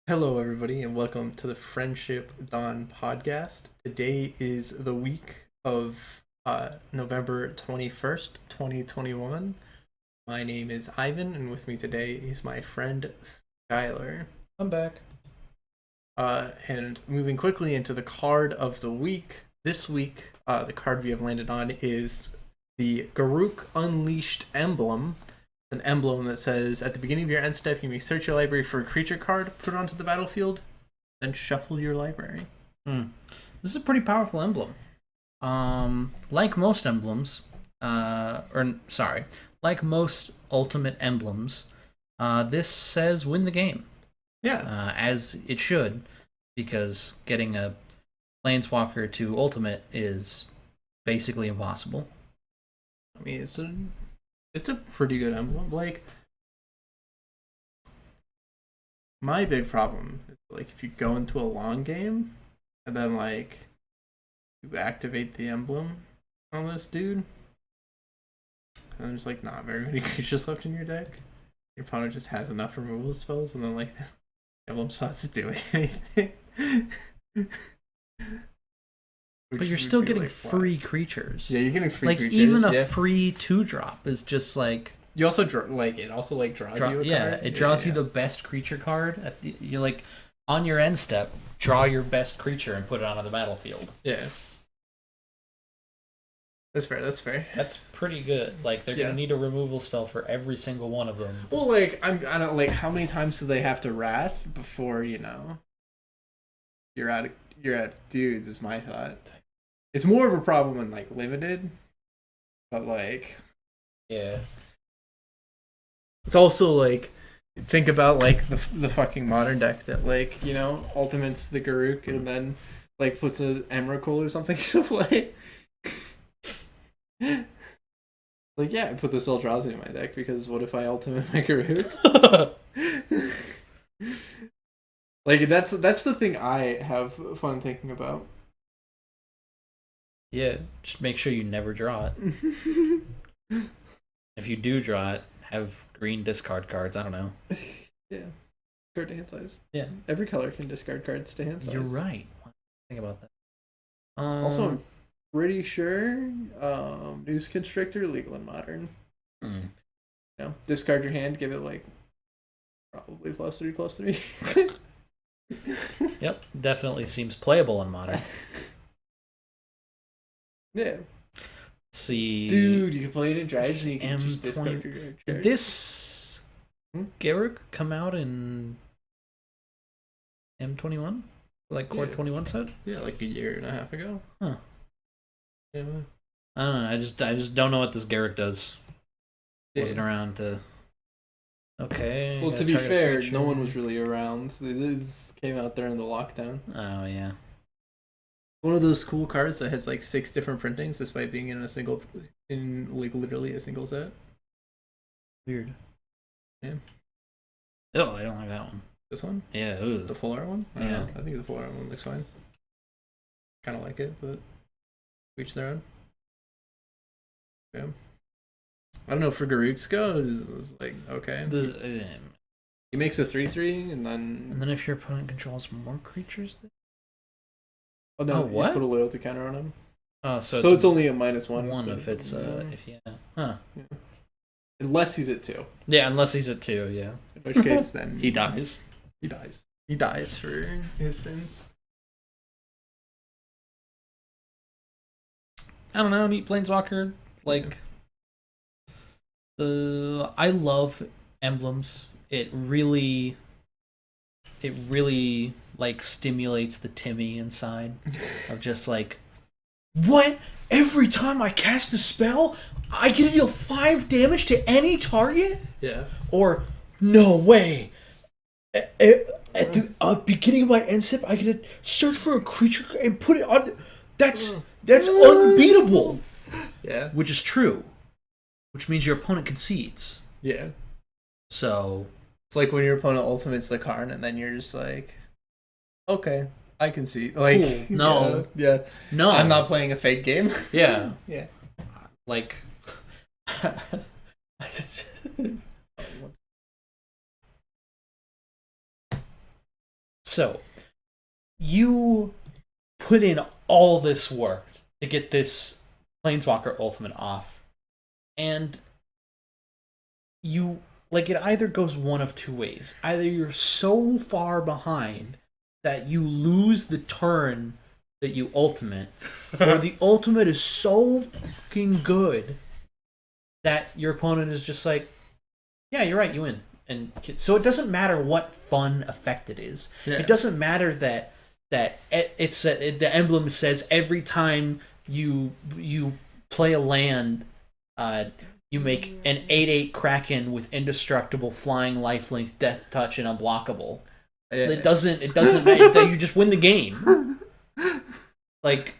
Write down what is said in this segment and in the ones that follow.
Hello, everybody, and welcome to the Friendship Dawn podcast. Today is the week of November 21st, 2021. My name is Ivan, and with me today is my friend Skylar. I'm back. And moving quickly into the card of the week, this week, the card we have landed on is the Garruk Unleashed emblem. An emblem that says at the beginning of your end step, you may search your library for a creature card, put it onto the battlefield, then shuffle your library. This is a pretty powerful emblem. Like most emblems, like most ultimate emblems, this says win the game. Yeah. As it should, because getting a planeswalker to ultimate is basically impossible. I mean, it's a pretty good emblem. Like, my big problem is like if you go into a long game and then like you activate the emblem on this dude, and there's like not very many creatures left in your deck. Your opponent just has enough removal spells, and then like the emblem starts doing anything. But you're still getting free creatures. Yeah, you're getting free like creatures. Even a free 2-drop is just like you also draws you a card. Yeah, it draws you the best creature card. You like on your end step, draw your best creature and put it onto the battlefield. Yeah, that's fair. That's pretty good. Like they're gonna need a removal spell for every single one of them. Well, like I don't like how many times do they have to wrath before you're at dudes is my thought. It's more of a problem in like limited, but like yeah. It's also like think about like the fucking modern deck that like ultimates the Garruk and then like puts an Emrakul or something to play. Like I put this Eldrazi in my deck because what if I ultimate my Garruk? Like that's the thing I have fun thinking about. Yeah, just make sure you never draw it. If you do draw it, have green discard cards. I don't know. Yeah. Card to hand size. Yeah. Every color can discard cards to hand size. You're right. Think about that. Also, I'm pretty sure News Constrictor, legal and modern. Discard your hand, give it like probably +3/+3. Yep, definitely seems playable in modern. Yeah. Let's see. Dude, you can play it in Drive, so you can just discard your card. Did this Garruk come out in M21? Like Core 21 set? Yeah, like a year and a half ago. Huh. Yeah. I don't know. I just don't know what this Garruk does. Yeah. Wasn't around to. Okay. Well, to be fair, no one was really around. This came out during the lockdown. Oh yeah. One of those cool cards that has like 6 different printings, despite being in like literally a single set. Weird. Yeah. Oh, I don't like that one. This one? Yeah. The full art one? Yeah. I think the full art one looks fine. Kind of like it, but each their own. Yeah. I don't know, for Garruk's go, it's like, okay. He makes a 3/3, and then if your opponent controls more creatures, oh no, what? You put a loyalty counter on him. Oh, so it's only a -1. One if it's if huh. Yeah. Unless he's at 2. Yeah, unless he's at 2. Yeah. In which case, then he dies. He dies for his sins. I don't know. Neat Planeswalker. Like I love emblems. It really like stimulates the Timmy inside of just like, what? Every time I cast a spell, I get to deal 5 damage to any target? Yeah. Or, no way. At the beginning of my end step, I get to search for a creature and put it on. That's unbeatable. Yeah. Which is true. Which means your opponent concedes. Yeah. So it's like when your opponent ultimates the card, and then you're just like, okay, I can see. Like, cool. No. Yeah. No. I'm not playing a fake game. Yeah. Yeah. Like, So, you put in all this work to get this Planeswalker Ultimate off, and you, like, it either goes one of two ways. Either you're so far behind that you lose the turn that you ultimate, or the ultimate is so fucking good that your opponent is just like, yeah, you're right, you win. And so it doesn't matter what fun effect it is. Yeah. It doesn't matter that the emblem says every time you play a land, you make an 8/8 Kraken with indestructible, flying, lifelink, death touch, and unblockable. Yeah. It doesn't matter. You just win the game. Like,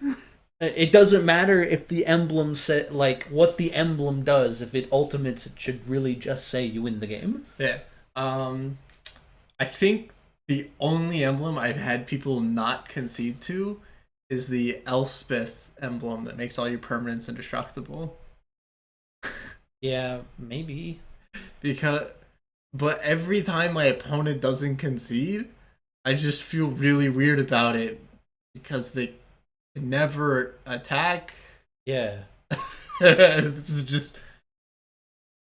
it doesn't matter if the emblem said, like, what the emblem does. If it ultimates, it should really just say you win the game. Yeah. I think the only emblem I've had people not concede to is the Elspeth emblem that makes all your permanents indestructible. Yeah, maybe. But every time my opponent doesn't concede, I just feel really weird about it because they never attack. Yeah. This is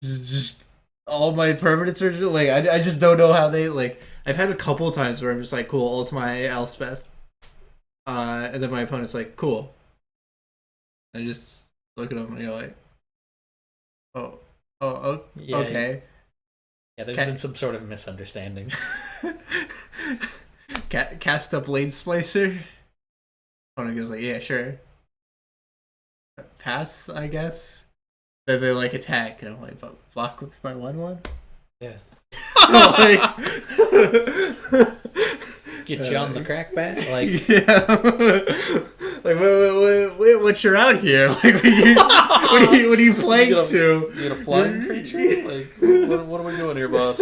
just all my permanents are just, like, I just don't know how they, like, I've had a couple of times where I'm just like, cool, ult my Elspeth, and then my opponent's like, cool. I just look at them and you're like, Yeah, okay. Yeah, there's been some sort of misunderstanding. Cast up Blade Splicer. Opponent goes like, yeah, sure. Pass, I guess. Then they like attack, and I'm like, but block with my 1/1. Yeah. Like, Get you on the crack bat? Like, yeah. Like, wait, what you're out here? Like, what are you playing to? You get a flying creature? Like, what are we doing here, boss?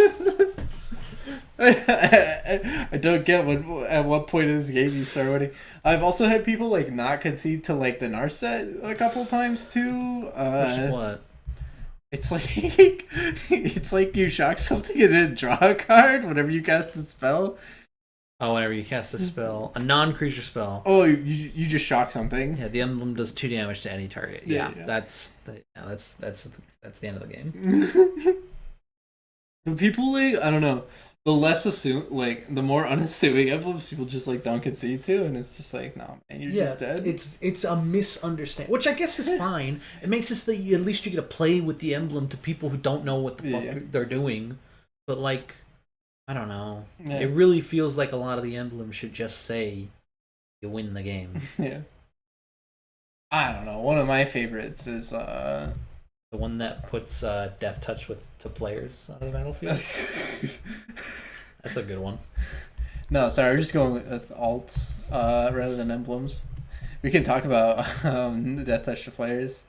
I don't get at what point in this game you start winning. I've also had people like not concede to like the Narset a couple times too. What? It's like you shock something and then draw a card whenever you cast a spell. Oh, whenever you cast a spell, a non-creature spell. Oh, you just shock something. Yeah, the emblem does 2 damage to any target. Yeah. That's the end of the game. But people, like, I don't know, the more unassuming emblems people just like don't concede to, and it's just like, no, man, you're just dead. It's a misunderstanding, which I guess is fine. It makes it so that at least you get to play with the emblem to people who don't know what the fuck they're doing. But like, I don't know. Yeah. It really feels like a lot of the emblems should just say you win the game. Yeah. I don't know. One of my favorites is The one that puts death touch to players on the battlefield. That's a good one. No, sorry, we're just going with alts rather than emblems. We can talk about the death touch to players.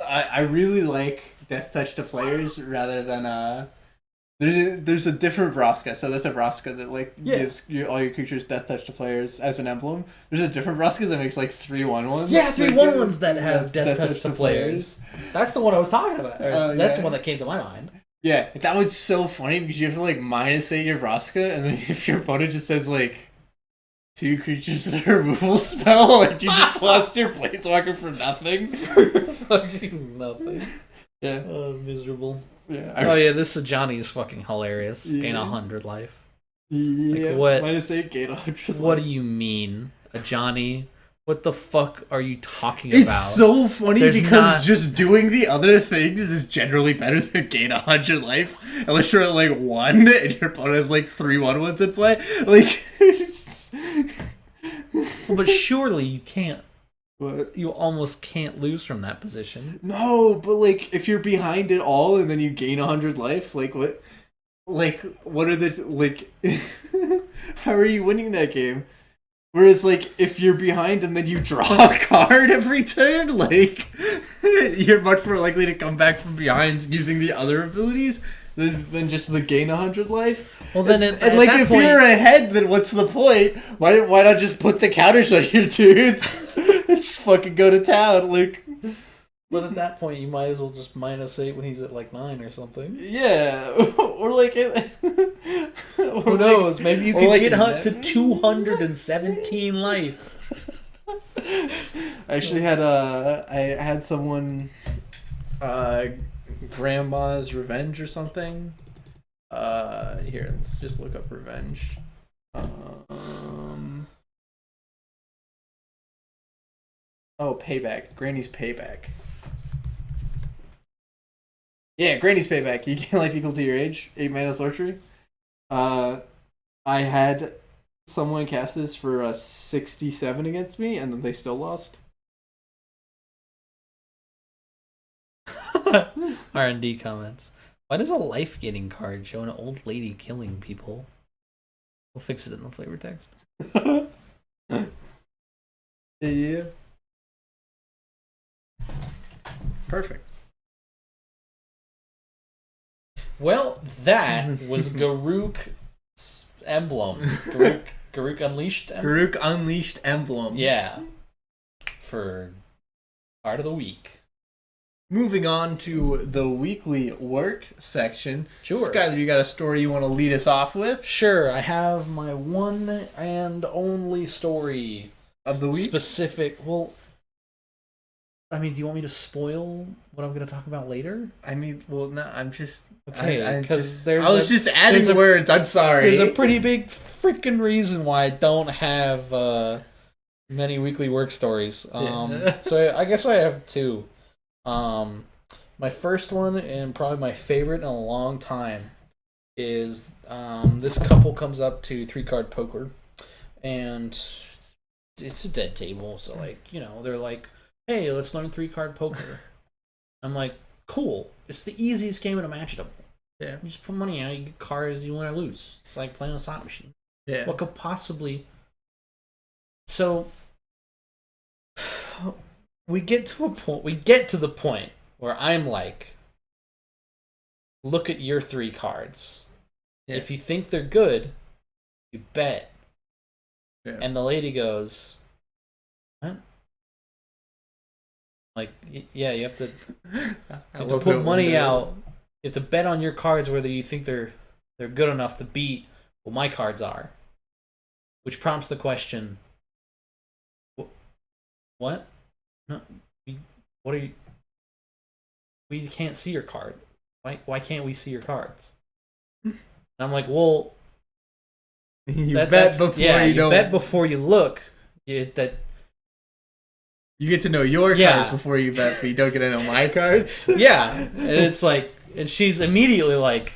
I really like death touch to players rather than there's a different Vraska. So that's a Vraska that like gives all your creatures death touch to players as an emblem. There's a different Vraska that makes like 3/1/1s. Yeah, 3/1/1s that have death touch to players. That's the one I was talking about. That's the one that came to my mind. Yeah, that one's so funny because you have to like -8 your Vraska, and then if your opponent just says like 2 creatures that are removal spell, like you just lost your Planeswalker for nothing. For fucking nothing. Yeah. Miserable. Yeah. Oh yeah, this Ajani is fucking hilarious. Yeah. Gain 100 life. Yeah. Like, what? -8, gain 100. What do you mean, Ajani? What the fuck are you talking about? It's so funny There's because not- just doing the other things is generally better than gain 100 life. Unless you're at like 1 and your opponent has like 3/1/1s in play. Like, But surely you can't. what? You almost can't lose from that position. No, but like if you're behind it all and then you gain 100 life, like what? Like what are the like? How are you winning that game? Whereas like if you're behind and then you draw a card every turn, like you're much more likely to come back from behind using the other abilities than just the gain 100 life. Well, then And at like that if point, you're ahead, then what's the point? Why not just put the counters on your dudes? Just fucking go to town, like. But at that point, you might as well just -8 when he's at like 9 or something. Yeah, or like Who knows? Maybe you could get up to 217 life. I actually had I had someone, Grandma's Revenge or something. Here, let's just look up Revenge. Oh, Payback. Granny's Payback. Yeah, Granny's Payback. You gain life equal to your age. 8-mana sorcery. I had someone cast this for a 67 against me, and then they still lost. R&D comments. Why does a life-getting card show an old lady killing people? We'll fix it in the flavor text. Yeah. Perfect. Well, that was Garruk's emblem. Garruk Unleashed emblem? Garruk Unleashed emblem. Yeah. For Card of the Week. Moving on to the weekly work section. Sure. Skyler, you got a story you want to lead us off with? Sure, I have my one and only story Of the week? specific. Well, I mean, do you want me to spoil what I'm going to talk about later? I mean, well, no, I'm just... Okay, because I was just adding words, I'm sorry. There's a pretty big freaking reason why I don't have many weekly work stories. So I guess I have two. My first one, and probably my favorite in a long time, is this couple comes up to 3-card poker, and it's a dead table, so like, you know, they're like, hey, let's learn 3-card poker. I'm like, cool, it's the easiest game imaginable. Yeah. You just put money out, you get cards, you win or lose. It's like playing a slot machine. Yeah. What could possibly... So we get to the point where I'm like, look at your 3 cards. Yeah. If you think they're good, you bet. Yeah. And the lady goes, what? Like, yeah, you have to put money out. You have to bet on your cards whether you think they're good enough to beat what my cards are. Which prompts the question, what? No, what are you... We can't see your card. Why can't we see your cards? And I'm like, well... You bet before you look. You get to know your cards before you bet, but you don't get to know my cards. Yeah. And it's like... And she's immediately like...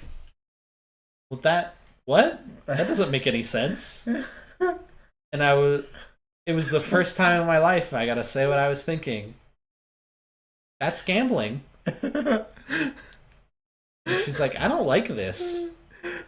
What? That doesn't make any sense. And it was the first time in my life I gotta say what I was thinking. That's gambling. And she's like, I don't like this.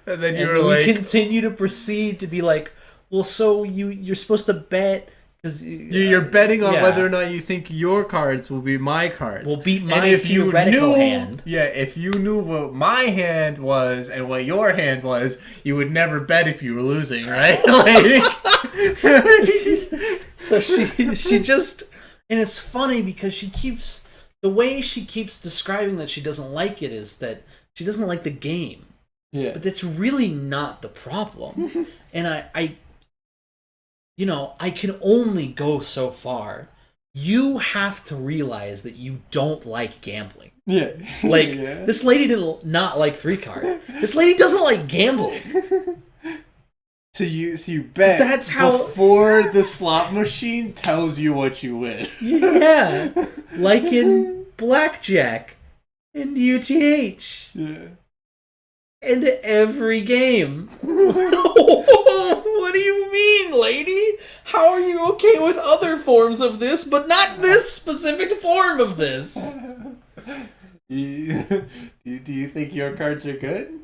And then we continue to proceed to be like, well, so you're supposed to bet because you're betting on whether or not you think your cards will be my cards. Will beat my theoretical hand. Yeah, if you knew what my hand was and what your hand was, you would never bet if you were losing, right? So she just, and it's funny because the way she keeps describing that she doesn't like it is that she doesn't like the game. Yeah. But that's really not the problem. And I can only go so far. You have to realize that you don't like gambling. Yeah. Like, this lady did not like 3-card. This lady doesn't like gambling. So you bet that's how... before the slot machine tells you what you win. Yeah. Like in Blackjack and UTH. Yeah. And every game. What do you mean, lady? How are you okay with other forms of this, but not this specific form of this? Do you think your cards are good?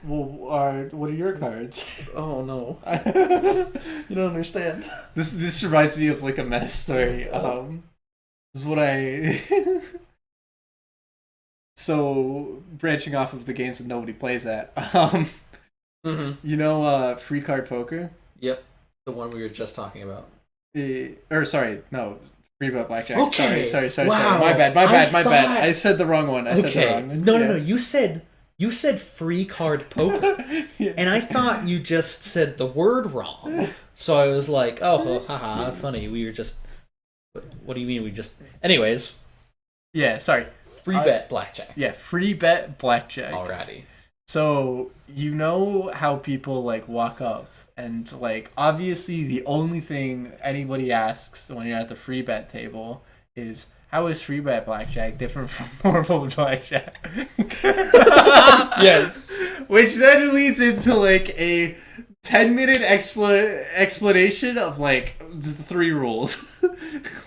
Well, what are your cards? Oh no, you don't understand. This reminds me of like a meta story. This is what I. So branching off of the games that nobody plays at, you know, free card poker. Yep, the one we were just talking about. Or sorry, no, Free bet blackjack. Okay. Sorry. Wow. My bad. thought- I said the wrong one. I said the Okay. wrong one. No. You said free card poker. Yeah. And I thought you just said the word wrong. So I was like, oh, haha, funny. We were just. What do you mean we just. Anyways, Yeah, sorry. free bet blackjack. Yeah, free bet blackjack. Alrighty. So, you know how people, like, walk up and, like, obviously the only thing anybody asks when you're at the free bet table is, how is free bet blackjack different from normal blackjack? Yes. Which then leads into, like, a 10-minute explanation of, like, just 3 rules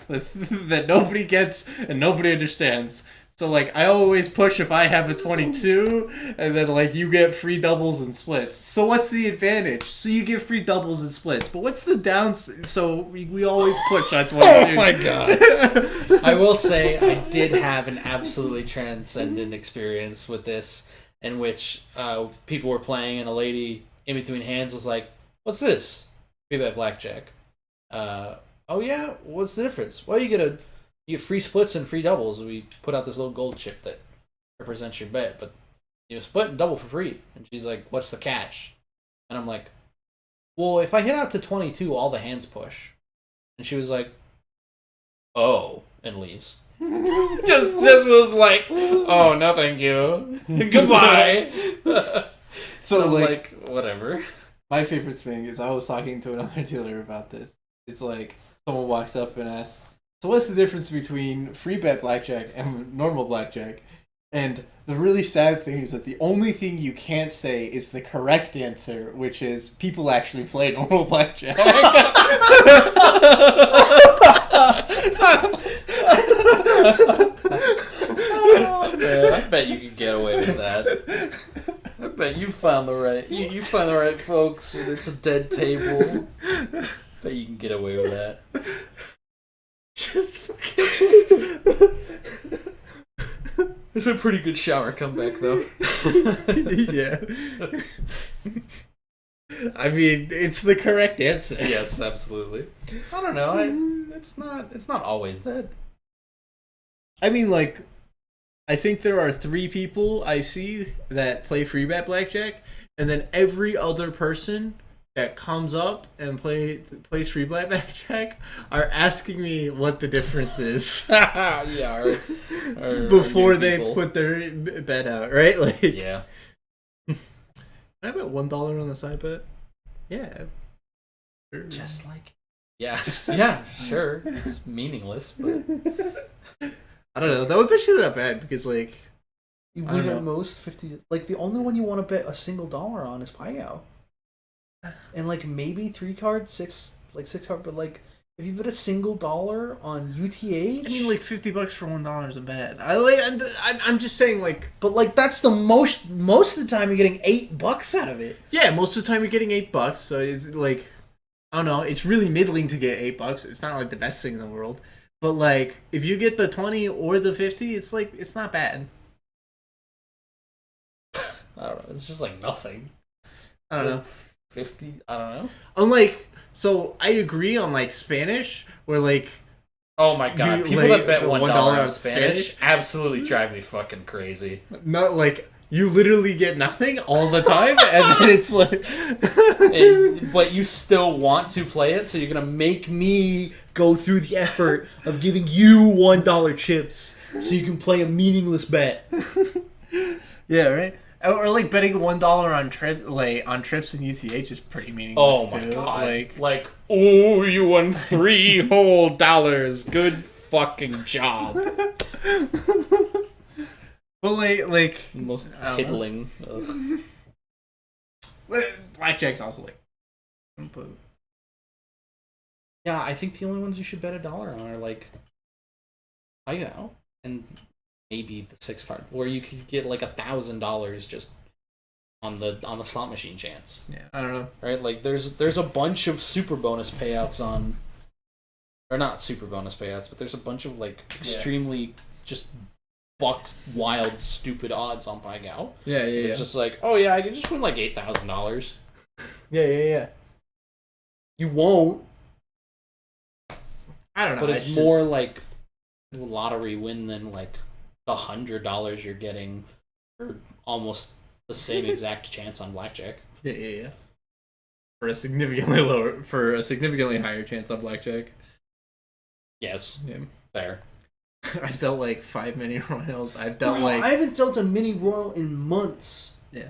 that nobody gets and nobody understands. So, like, I always push if I have a 22, and then, like, you get free doubles and splits. So what's the advantage? So you get free doubles and splits. But what's the downside? So we always push on 22. Oh my god. I will say I did have an absolutely transcendent experience with this, in which people were playing and a lady in between hands was like, "What's this?" Free bet blackjack. Oh yeah, what's the difference? Well, you get free splits and free doubles. We put out this little gold chip that represents your bet, but split and double for free. And she's like, "What's the catch?" And I'm like, "Well, if I hit out to 22, all the hands push." And she was like, "Oh," and leaves. just was like, "Oh, no, thank you. Goodbye." So, I'm like, whatever. my favorite thing is I was talking to another dealer about this. It's like, someone walks up and asks, so what's the difference between free bet blackjack and normal blackjack? And the really sad thing is that the only thing you can't say is the correct answer, which is people actually play normal blackjack. Yeah, I bet you could get away with that. I bet you found the right you found the right folks, and it's a dead table. Bet you can get away with that. Just fucking... It's a pretty good shower comeback, though. Yeah. I mean, it's the correct answer. Yes, absolutely. I don't know. It's not always that. I mean, like, I think there are 3 people I see that play free bet blackjack, and then every other person that comes up and plays free bet blackjack are asking me what the difference is. Yeah, before our they people. put their bet out, right? Like, Yeah. Can I bet $1 on the side bet? Yeah. Sure. Just like. Yeah, sure. It's meaningless, but. I don't know. That was actually not bad because, like, You I don't win know. at most 50. Like, the only one you want to bet a single dollar on is Paiao. And, like, maybe 3 cards, 6 cards, but, like, if you bet a single dollar on UTH. I mean, like, $50 for $1 isn't bad. I'm just saying, like, But, like, that's the most of the time you're getting $8 out of it. yeah, most of the time you're getting $8, so it's like, I don't know, it's really middling to get $8. It's not like the best thing in the world, but like, if you get the 20 or the 50, it's like, it's not bad. I don't know. It's just, like, nothing. I don't know. 50? I don't know. Unlike, so I agree on like Spanish, where like, Oh my god. You People lay that bet the $1 $1 on on Spanish Spanish? absolutely drive me fucking crazy. not like, you literally get nothing all the time, and then it's like, But you still want to play it, so you're gonna make me go through the effort of giving you $1 chips so you can play a meaningless bet. yeah, right. Or like betting $1 on trips in UCH is pretty meaningless. Oh my too. god. Like, oh, you won $3 whole dollars. Good fucking job. But like The most I don't know. piddling. Ugh. blackjack's also like, Yeah, I think the only ones you should bet $1 on are like, I know, and maybe the 6 card, where you could get like $1,000 just on the slot machine chance, yeah, I don't know. right? Like there's a bunch of super bonus payouts on, or not super bonus payouts, but there's a bunch of like extremely just buck wild stupid odds on Paiao. Yeah, It's just like, oh yeah, I could just win like $8,000. yeah. You won't. I don't know. But it's more like lottery win than like the $100 you're getting for almost the same exact chance on blackjack. Yeah. For a significantly higher chance on blackjack. Yes. Yeah. Fair. I've dealt like 5 mini royals. I haven't dealt a mini royal in months. Yeah.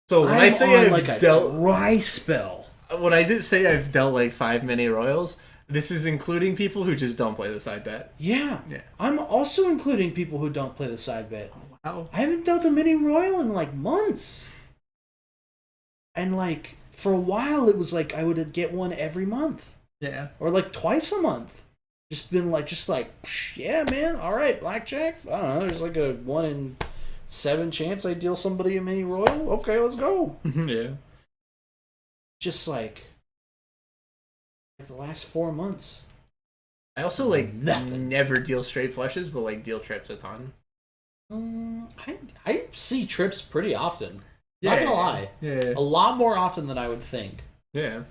So when I say I've like dealt a dry spell. When I did say I've dealt like 5 mini royals, this is including people who just don't play the side bet. Yeah. I'm also including people who don't play the side bet. Wow. I haven't dealt a mini royal in like months. And like for a while it was like I would get one every month. Yeah. Or like twice a month. Just yeah, man, all right, blackjack. I don't know, there's like a 1 in 7 chance I deal somebody a mini royal. Okay, let's go. Yeah. Just like the last 4 months. I also like never deal straight flushes, but like deal trips a ton. I see trips pretty often. Not gonna lie. Yeah. A lot more often than I would think. Yeah.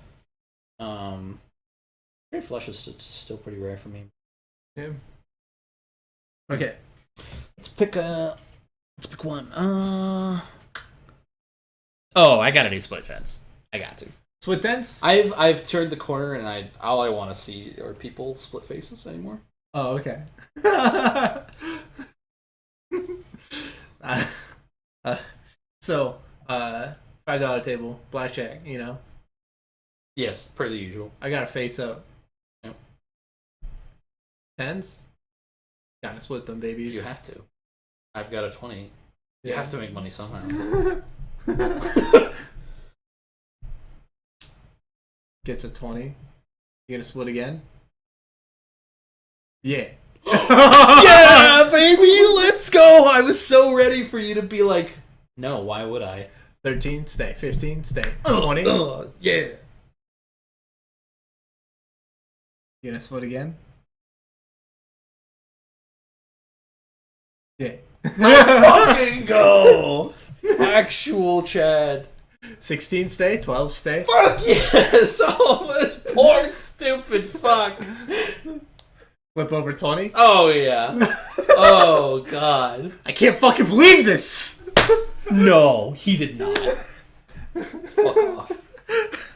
Straight flush is still pretty rare for me. Yeah. Okay. Let's pick one. Oh, I gotta do split tens. I got to. Split tens? I've turned the corner and all I want to see are people split faces anymore. Oh, okay. So, $5 table, blackjack, you know. Yes, per the usual. I got to face up. Yep. Tens? Gotta split them, babies. You have to. I've got a 20. You have to make money somehow. Gets a 20. You gonna split again? Yeah. Yeah, baby, let's go. I was so ready for you to be like, no, why would I? 13, stay. 15, stay. 20. Yeah. You gonna split again? Yeah. Let's fucking go. Actual Chad. 16, stay. 12, stay. Fuck yes. Oh, this poor stupid fuck. Flip over 20. Oh, yeah. Oh, God. I can't fucking believe this! No, he did not. Fuck off.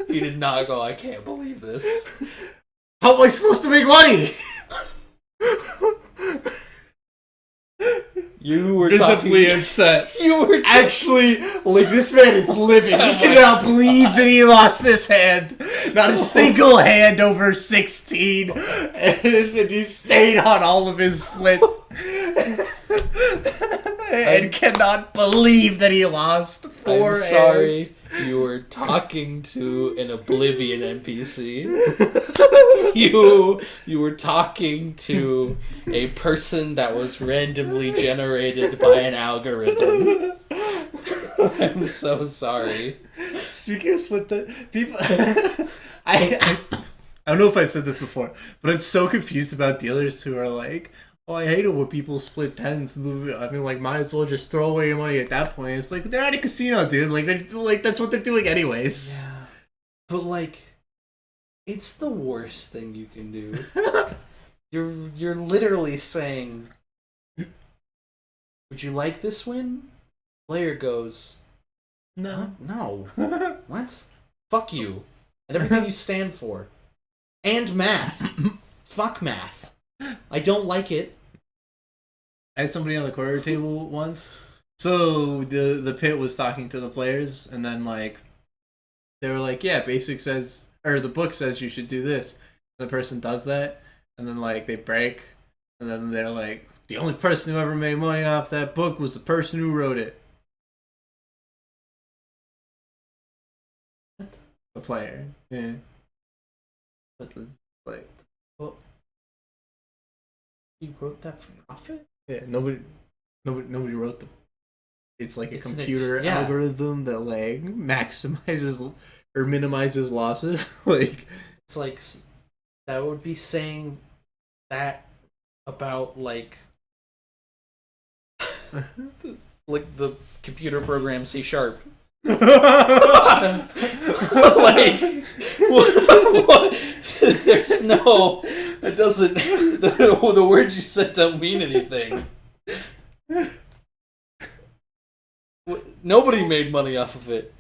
He did not go, I can't believe this. How am I supposed to make money? You were visibly upset. You were actually like this man is living. He cannot believe that he lost this hand. Not a single hand over 16, and he stayed on all of his splits. And cannot believe that he lost 4 I'm sorry. hands. You were talking to an Oblivion NPC. You were talking to a person that was randomly generated by an algorithm. I'm so sorry. Speaking of split people I don't know if I've said this before, but I'm so confused about dealers who are like, oh, I hate it when people split tens. I mean, like, might as well just throw away your money at that point. It's like, they're at a casino, dude. Like that's what they're doing anyways. Yeah. But, like, it's the worst thing you can do. You're literally saying, would you like this win? Player goes, No. No. What? Fuck you. And everything you stand for. And math. Fuck math. I don't like it. I had somebody on the quarter table once. So the pit was talking to the players, and then like they were like, "Yeah, basic says, or the book says you should do this." And the person does that, and then like they break, and then they're like, "The only person who ever made money off that book was the person who wrote it." The player, yeah. But it's like, well. You wrote that for profit? Yeah, nobody wrote them. It's like It's a computer algorithm that like maximizes or minimizes losses. Like it's like that would be saying that about like like the computer program C#. Like what? There's no. It doesn't. The words you said don't mean anything. Nobody made money off of it.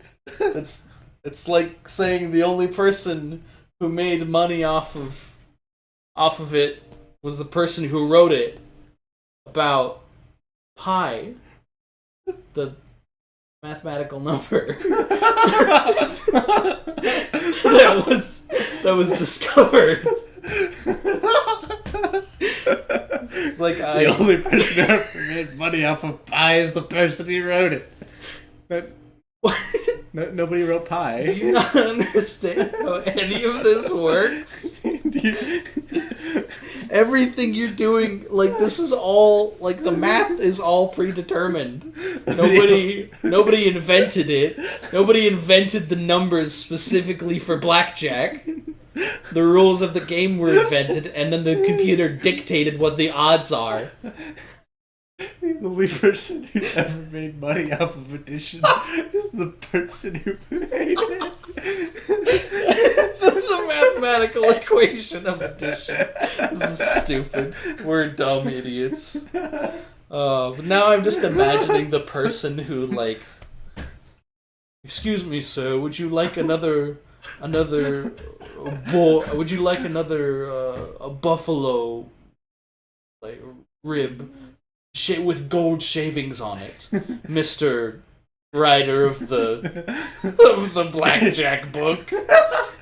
It's like saying the only person who made money off of it was the person who wrote it about pi, the mathematical number that was discovered. It's like The only person who ever made money off of pi is the person who wrote it. Nobody wrote Do pi. you not understand how any of this works? Everything you're doing, like, this is all, like, the math is all predetermined. Nobody invented it. Nobody invented the numbers specifically for blackjack. The rules of the game were invented, and then the computer dictated what the odds are. The only person who ever made money off of addition is the person who made it. The mathematical equation of addition. This is stupid. We're dumb idiots. But now I'm just imagining the person who, like, excuse me, sir, would you like another would you like another a buffalo, like, rib with gold shavings on it, Mr. Writer of the blackjack book?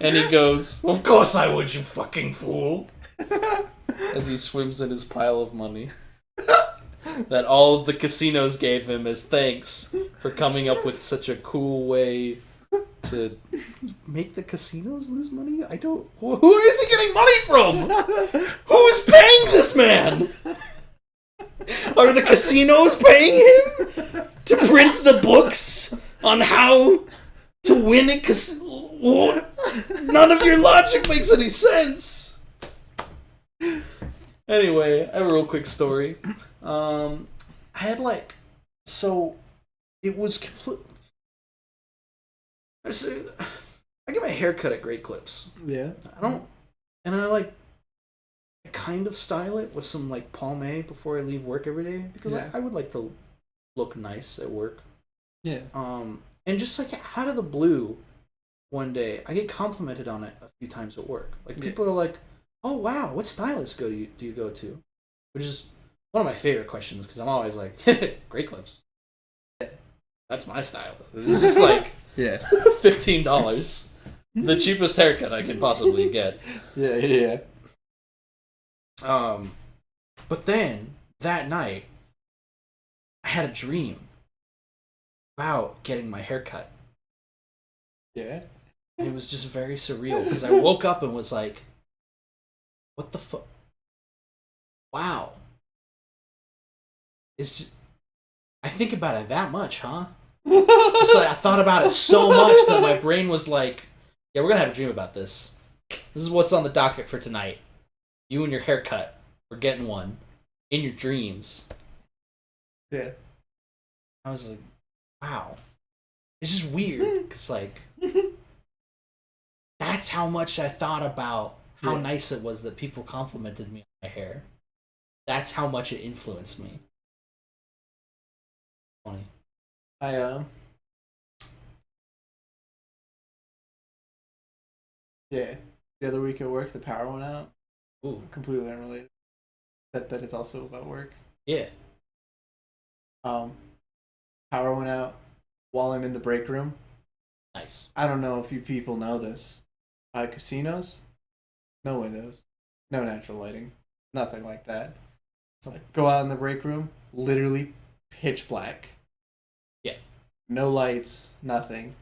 And he goes, "Of course I would, you fucking fool," as he swims in his pile of money that all of the casinos gave him as thanks for coming up with such a cool way to make the casinos lose money. I don't. Who is he getting money from? Who's paying this man? Are the casinos paying him to print the books on how to win a casino? None of your logic makes any sense. Anyway, I have a real quick story. I had, like, so it was complete. I get my hair cut at Great Clips. Yeah. I kind of style it with some, like, pomade before I leave work every day because Yeah. I would like to look nice at work. Yeah. And just, like, out of the blue, one day I get complimented on it a few times at work. Like, people are like, "Oh wow, what stylist do you go to?" Which is one of my favorite questions because I'm always like, "Great Clips. That's my style." It's just like Yeah. $15, the cheapest haircut I could possibly get. Yeah. But then that night, I had a dream about getting my hair cut. Yeah. And it was just very surreal because I woke up and was like, "What the fuck? Wow." It's just, I think about it that much, huh? Just like I thought about it so much that my brain was like, "Yeah, we're gonna have a dream about this. This is what's on the docket for tonight. You and your haircut. We're getting one in your dreams." Yeah. I was like, "Wow." It's just weird because, like, that's how much I thought about how nice it was that people complimented me on my hair. That's how much it influenced me. Funny. Yeah. The other week at work, the power went out. Ooh. Completely unrelated. Except that it's also about work. Yeah. Power went out while I'm in the break room. Nice. I don't know if you people know this. Casinos, no windows, no natural lighting, nothing like that. Go out in the break room, literally pitch black. Yeah. No lights, nothing.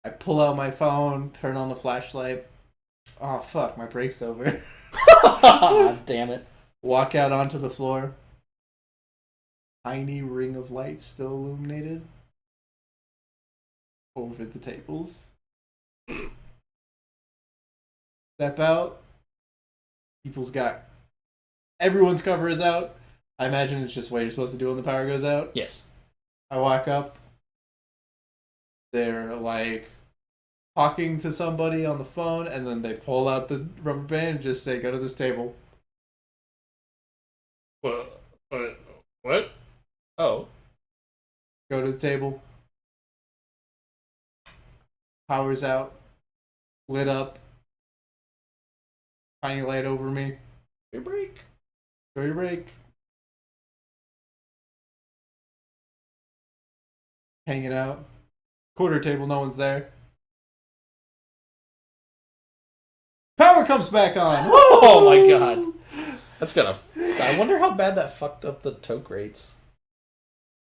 I pull out my phone, turn on the flashlight. Oh fuck, my break's over. Damn it. Walk out onto the floor. Tiny ring of light still illuminated over the tables. Step out. Everyone's cover is out. I imagine it's just what you're supposed to do when the power goes out. Yes. I walk up. They're like talking to somebody on the phone, and then they pull out the rubber band and just say, "Go to this table." What? Oh. Go to the table. Power's out. Lit up. Tiny light over me. Your break. Go your break. Hanging out. Quarter table, no one's there. Power comes back on. Oh my god. That's gonna. I wonder how bad that fucked up the toke rates.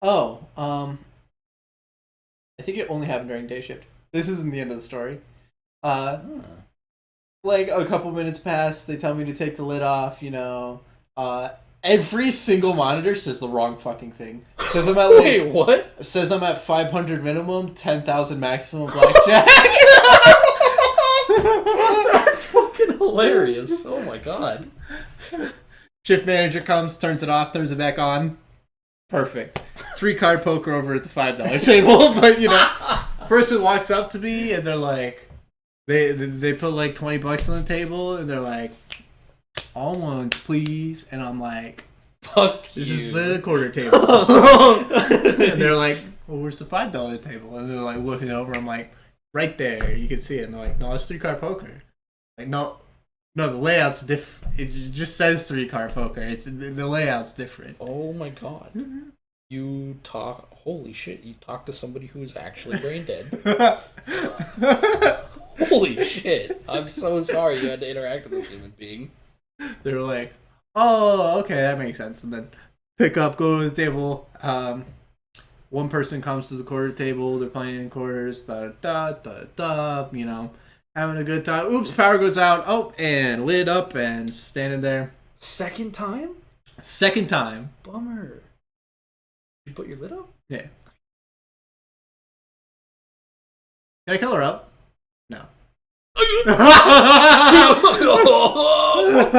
Oh, I think it only happened during day shift. This isn't the end of the story. Like a couple minutes pass, they tell me to take the lid off, you know. Every single monitor says the wrong fucking thing. Says I'm at Wait, what? Says I'm at 500 minimum, 10,000 maximum blackjack. That's fucking hilarious. Oh my god. Shift manager comes, turns it off, turns it back on. Perfect. 3-card poker over at the $5 table, but you know, person walks up to me and they're like, they put like $20 on the table and they're like, all ones, please. And I'm like, fuck this you. is the quarter table. And they're like, well, where's the $5 table? And they're like looking over. I'm like, right there. You can see it. And they're like, no, it's 3-card poker. Like, no, the layout's different. It just says 3-card poker. It's the layout's different. Oh my god. You talk. Holy shit! You talk to somebody who is actually brain dead. Holy shit! I'm so sorry you had to interact with this human being. They were like, "Oh, okay, that makes sense." And then pick up, go to the table. One person comes to the quarter table. They're playing quarters. Da da da da. You know, having a good time. Oops, power goes out. Oh, and lit up and standing there. Second time? Second time. Bummer. You put your lid up? Yeah. Can I color up? No. Fuck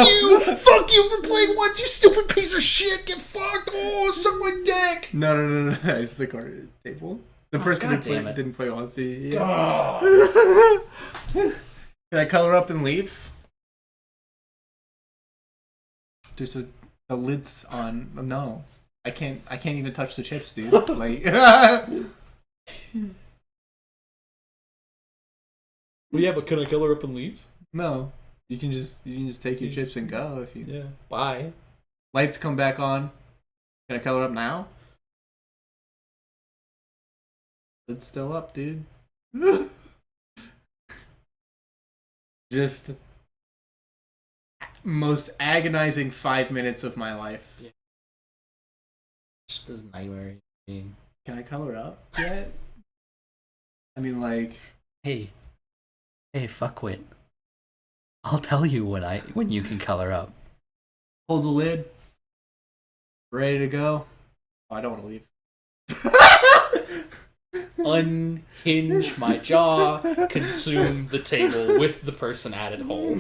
you! Fuck you for playing once, you stupid piece of shit! Get fucked! Oh, suck my dick! No. It's the quarter table. The person God who damn it. didn't play once. Yeah. God. Can I color up and leave? There's the lid's on. No. I can't even touch the chips, dude. Like Well, yeah, but can I kill her up and leave? no. You can just take your chips and go if you. Yeah. Bye. Lights come back on. Can I color up now? It's still up, dude. Just most agonizing 5 minutes of my life. Yeah. This nightmare thing. Can I color up yet? I mean, like, Hey, fuckwit. I'll tell you when you can color up. hold the lid. Ready to go. Oh, I don't want to leave. Unhinge my jaw, consume the table with the person added whole.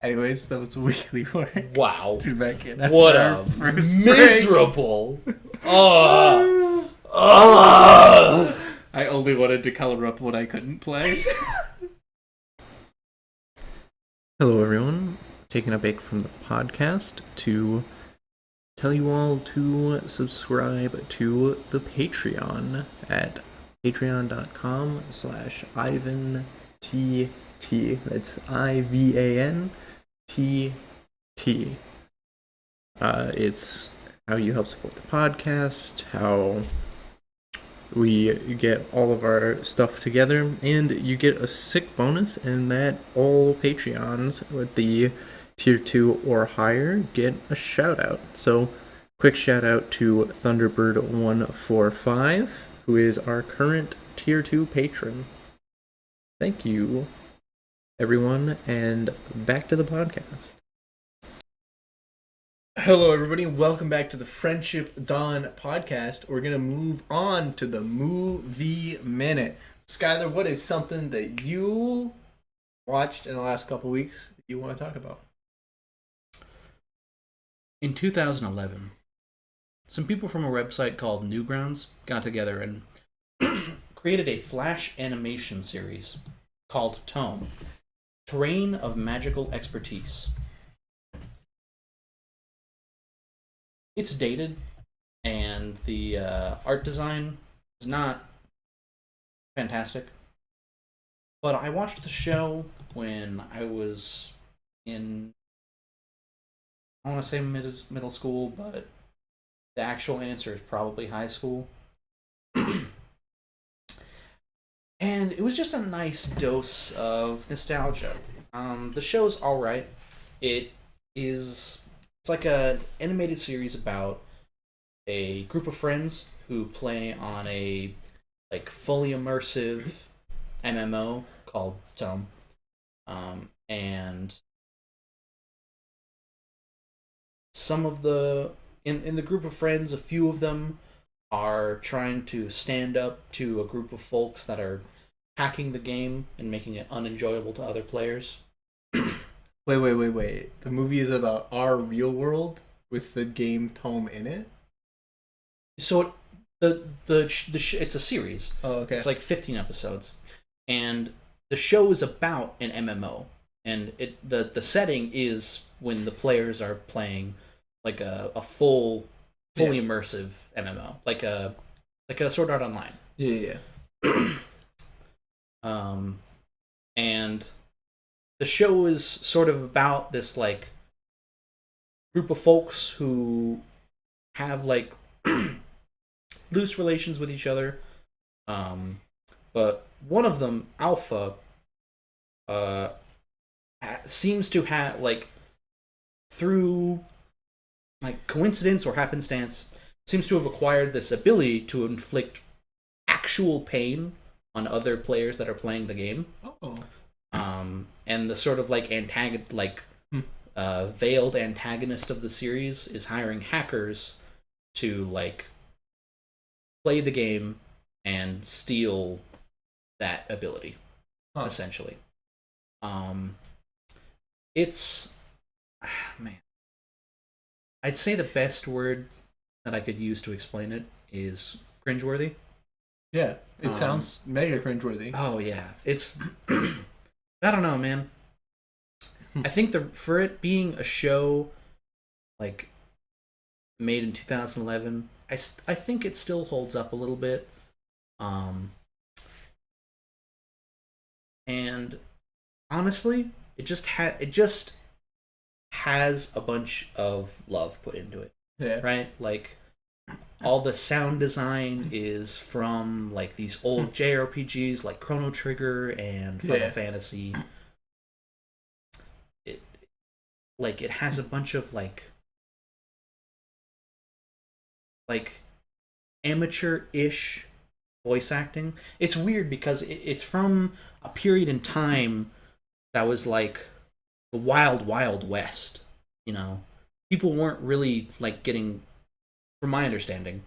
Anyways, that was weekly work. Wow. To back in. What after our a first miserable. I only wanted to color up what I couldn't play. Hello, everyone. Taking a break from the podcast to tell you all to subscribe to the Patreon at patreon.com/IvanTT. That's IVANTT. It's how you help support the podcast, how we get all of our stuff together, and you get a sick bonus in that all Patreons with the tier 2 or higher get a shout out. So quick shout out to Thunderbird145, who is our current tier 2 patron. Thank you, everyone, and back to the podcast. Hello, everybody. Welcome back to the Friendship Dawn podcast. We're going to move on to the movie minute. Skylar, what is something that you watched in the last couple weeks that you want to talk about? In 2011, some people from a website called Newgrounds got together and created a Flash animation series called Tome, Terrain of Magical Expertise. It's dated, and the art design is not fantastic. But I watched the show when I was in, I want to say middle school, but the actual answer is probably high school. And it was just a nice dose of nostalgia. The show's all right. It's like an animated series about a group of friends who play on a like fully immersive MMO called Tome. And some of the in the group of friends, a few of them are trying to stand up to a group of folks that are hacking the game and making it unenjoyable to other players. Wait. The movie is about our real world with the game Tome in it? So it's a series. Oh, okay. It's like 15 episodes, and the show is about an MMO, and the setting is when the players are playing like a fully immersive MMO, like a Sword Art Online. Yeah. And the show is sort of about this like group of folks who have like loose relations with each other. But one of them, Alpha, seems to have like through like coincidence or happenstance seems to have acquired this ability to inflict actual pain on other players that are playing the game. Oh. And the sort of like veiled antagonist of the series is hiring hackers to like play the game and steal that ability, essentially. It's man, I'd say the best word that I could use to explain it is cringeworthy. Yeah, it sounds mega cringeworthy. Oh yeah, it's I don't know, man. I think for it being a show like made in 2011, I think it still holds up a little bit. And honestly, it just has a bunch of love put into it. Yeah. Right? Like all the sound design is from like these old JRPGs like Chrono Trigger and Final Fantasy. It has a bunch of like amateur-ish voice acting. It's weird because it's from a period in time that was like the wild, wild west. You know, people weren't really like getting, from my understanding,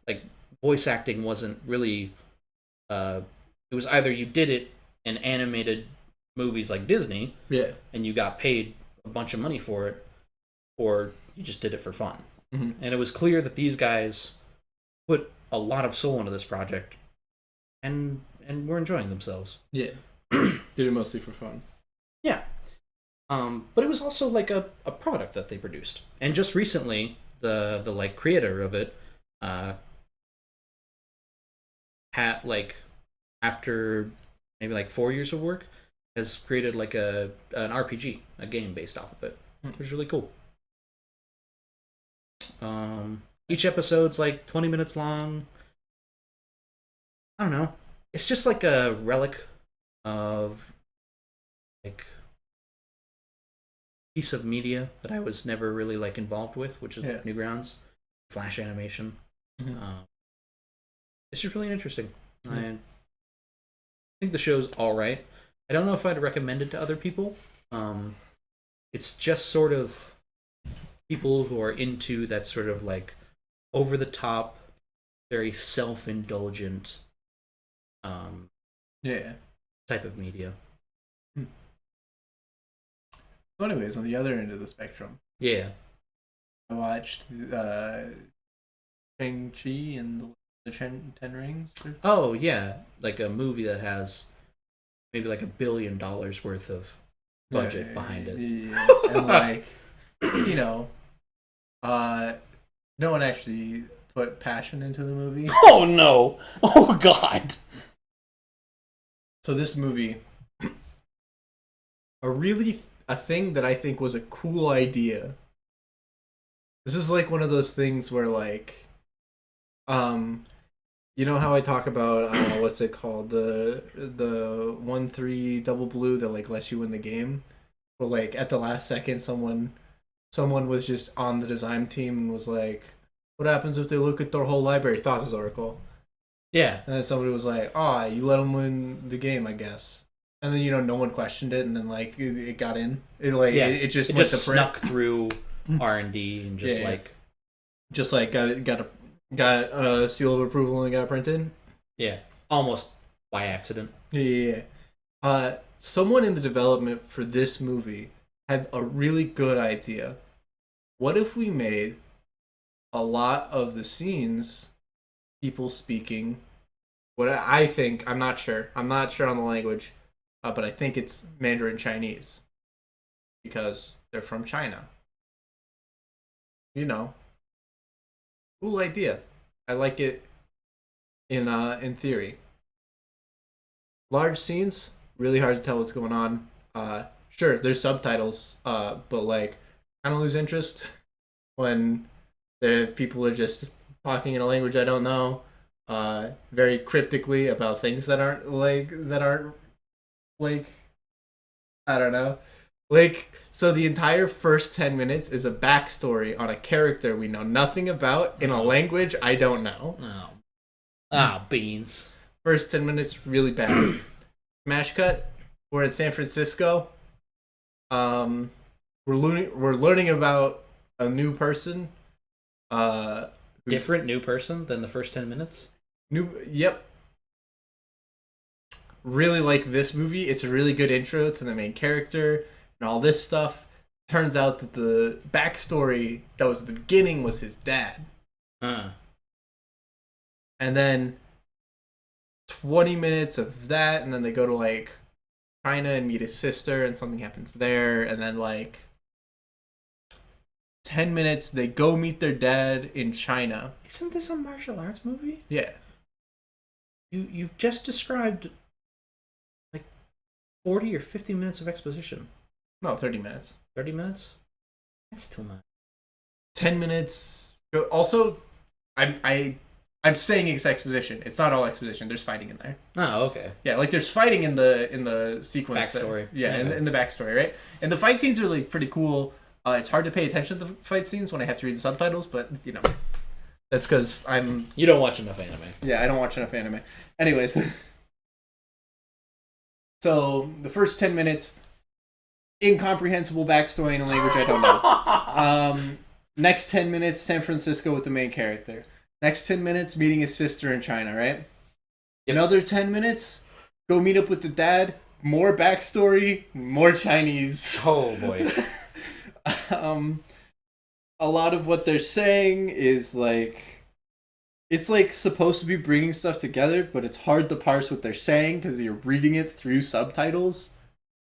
like voice acting wasn't really. It was either you did it in animated movies like Disney, and you got paid a bunch of money for it, or you just did it for fun. Mm-hmm. And it was clear that these guys put a lot of soul into this project, and were enjoying themselves. Yeah, did it mostly for fun. Yeah, but it was also like a product that they produced, and just recently, the like creator of it, had like after maybe like 4 years of work, has created like an RPG, a game based off of it, which is really cool. Each episode's like 20 minutes long. I don't know. It's just like a relic of like piece of media that I was never really like involved with, which is Newgrounds, Flash animation. It's just really interesting. I think the show's all right. I don't know if I'd recommend it to other people. It's just sort of people who are into that sort of like over the top, very self-indulgent type of media. So anyways, on the other end of the spectrum, I watched Shang-Chi and the The Ten Rings? Oh yeah, like a movie that has maybe like $1 billion worth of budget behind it. Yeah. And like, you know, no one actually put passion into the movie. Oh no! Oh god! So this movie, a thing that I think was a cool idea. This is like one of those things where like, you know how I talk about what's it called, the 1-3 double blue that like lets you win the game, but like at the last second someone was just on the design team and was like, what happens if they look at their whole library? Thoughts Oracle. Yeah. And then somebody was like, "Ah, you let them win the game, I guess." And then no one questioned it, and then like it got in. It just it went just to print. snuck through R&D and just Yeah. like Just like got a seal of approval and got printed. yeah, almost by accident. Yeah. Someone in the development for this movie had a really good idea. What if we made a lot of the scenes people speaking what I think, I'm not sure on the language, but I think it's Mandarin Chinese because they're from China. Cool idea. I like it in theory. Large scenes, really hard to tell what's going on. Sure, there's subtitles, but like kind of lose interest when the people are just talking in a language I don't know, very cryptically about things that aren't like I don't know. Like, so the entire first 10 minutes is a backstory on a character we know nothing about in a language I don't know. Beans. First 10 minutes, really bad. Smash cut, we're in San Francisco. We're learning about a new person. Different new person than the first 10 minutes? Yep. Really like this movie. It's a really good intro to the main character and all this stuff. Turns out that the backstory that was at the beginning was his dad. And then 20 minutes of that, and then they go to like China and meet his sister, and something happens there, and then like 10 minutes they go meet their dad in China. Isn't this a martial arts movie? Yeah. You've just described like 40 or 50 minutes of exposition. No, 30 minutes. 30 minutes? That's too much. 10 minutes. Also, I'm saying it's exposition. It's not all exposition. There's fighting in there. Oh, okay. Yeah, like there's fighting in the sequence. Backstory. In the backstory, right? And the fight scenes are like pretty cool. It's hard to pay attention to the fight scenes when I have to read the subtitles, but that's because You don't watch enough anime. Yeah, I don't watch enough anime. Anyways, so the first 10 minutes, incomprehensible backstory in a language I don't know. Next 10 minutes, San Francisco with the main character. Next 10 minutes, meeting his sister in China, right? Another 10 minutes, go meet up with the dad. More backstory, more Chinese. Oh boy. A lot of what they're saying is like, it's like supposed to be bringing stuff together, but it's hard to parse what they're saying because you're reading it through subtitles.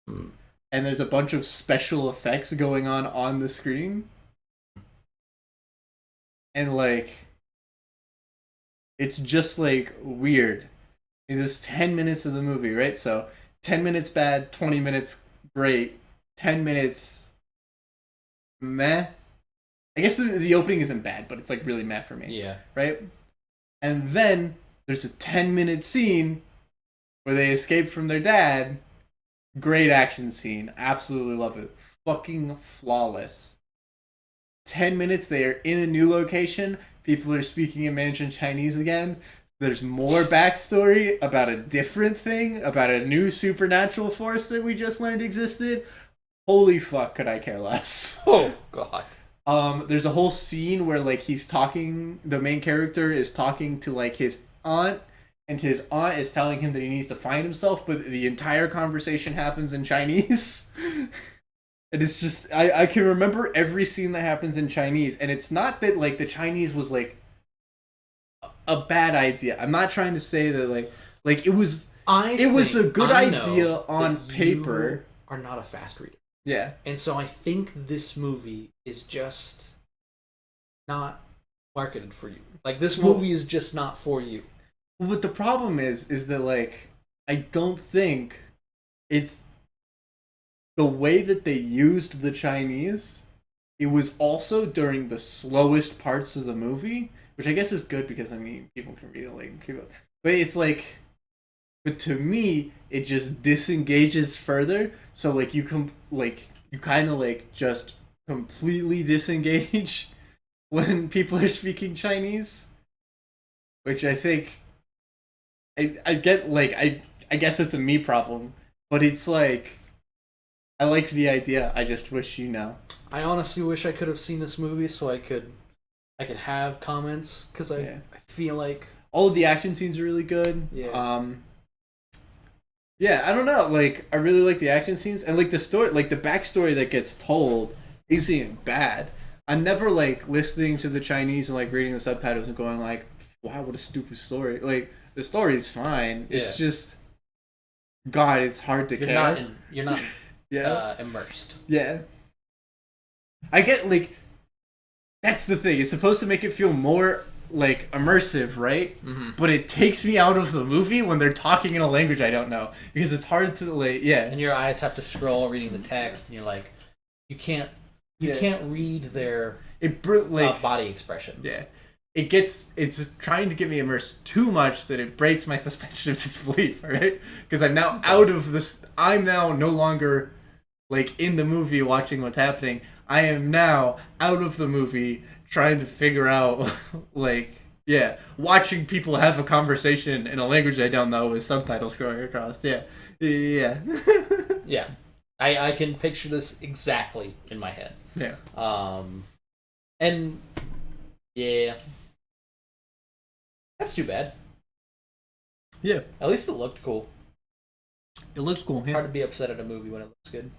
And there's a bunch of special effects going on the screen. And like, it's just like weird. It is 10 minutes of the movie, right? So 10 minutes bad, 20 minutes great, 10 minutes meh. I guess the opening isn't bad, but it's like really meh for me. Yeah. Right? And then there's a 10-minute scene where they escape from their dad. Great action scene. Absolutely love it. Fucking flawless. 10 minutes, they are in a new location. People are speaking in Mandarin Chinese again. There's more backstory about a different thing, about a new supernatural force that we just learned existed. Holy fuck, could I care less? Oh, God. There's a whole scene where like he's talking, the main character is talking to like his aunt, and his aunt is telling him that he needs to find himself, but the entire conversation happens in Chinese. And it's just, I can remember every scene that happens in Chinese, and it's not that like the Chinese was like a bad idea. I'm not trying to say that like it was it was a good I idea know on that paper. You are not a fast reader. Yeah. And so I think this movie is just not marketed for you. Like, this movie is just not for you. Well, but the problem is that, like, I don't think it's the way that they used the Chinese. It was also during the slowest parts of the movie, which I guess is good because, I mean, people can read it, like, but it's like, but to me, it just disengages further. So, like, you kind of, like, just completely disengage when people are speaking Chinese, which I think I get, like, I guess it's a me problem, but it's like I liked the idea. I just wish I honestly wish I could have seen this movie so I could have comments, because I feel like all of the action scenes are really good. Yeah. Yeah, I don't know. Like, I really like the action scenes, and like the story, like the backstory that gets told isn't bad. I'm never like listening to the Chinese and like reading the subtitles and going like, "Wow, what a stupid story!" Like, the story is fine. It's just, God, it's hard to care. You're not immersed. Yeah. I get, like, that's the thing. It's supposed to make it feel more like immersive, right? Mm-hmm. But it takes me out of the movie when they're talking in a language I don't know, because it's hard to, like, And your eyes have to scroll reading the text, and you're like, you can't read their body expressions. Yeah. It's trying to get me immersed too much that it breaks my suspension of disbelief, right? Because I'm now out of this. I'm now no longer like in the movie watching what's happening. I am now out of the movie trying to figure out, like, watching people have a conversation in a language I don't know with subtitles going across. Yeah. Yeah. I can picture this exactly in my head. Yeah. And yeah, that's too bad. Yeah. At least it looked cool. It looks cool. Yeah. Hard to be upset at a movie when it looks good.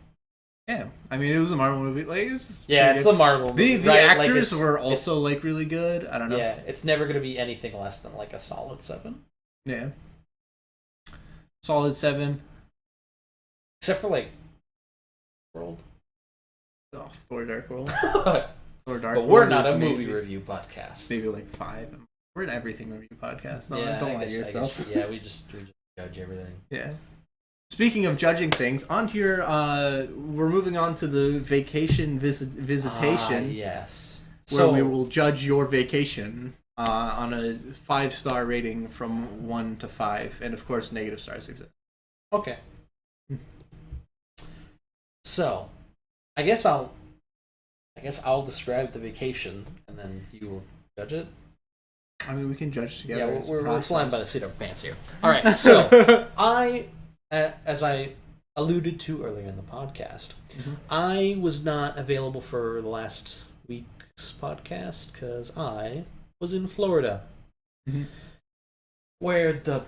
Yeah, I mean, it was a Marvel movie. Like, it's a Marvel movie. The actors were also like really good. I don't know. Yeah, it's never gonna be anything less than like a solid 7. Yeah, solid 7. Except for like World. Oh, Thor: Dark World. But we're not a movie review podcast. Maybe like 5. We're an everything review podcast. No, yeah, don't lie to yourself. We just judge everything. Yeah. Speaking of judging things, onto your we're moving on to the vacation visitation. Yes. Where we will judge your vacation on a 5-star rating from 1 to 5, and of course negative stars exist. Okay. So, I guess I'll describe the vacation and then you will judge it. I mean, we can judge together. Yeah, we're flying by the seat of our pants here. All right, so as I alluded to earlier in the podcast, I was not available for the last week's podcast because I was in Florida, where the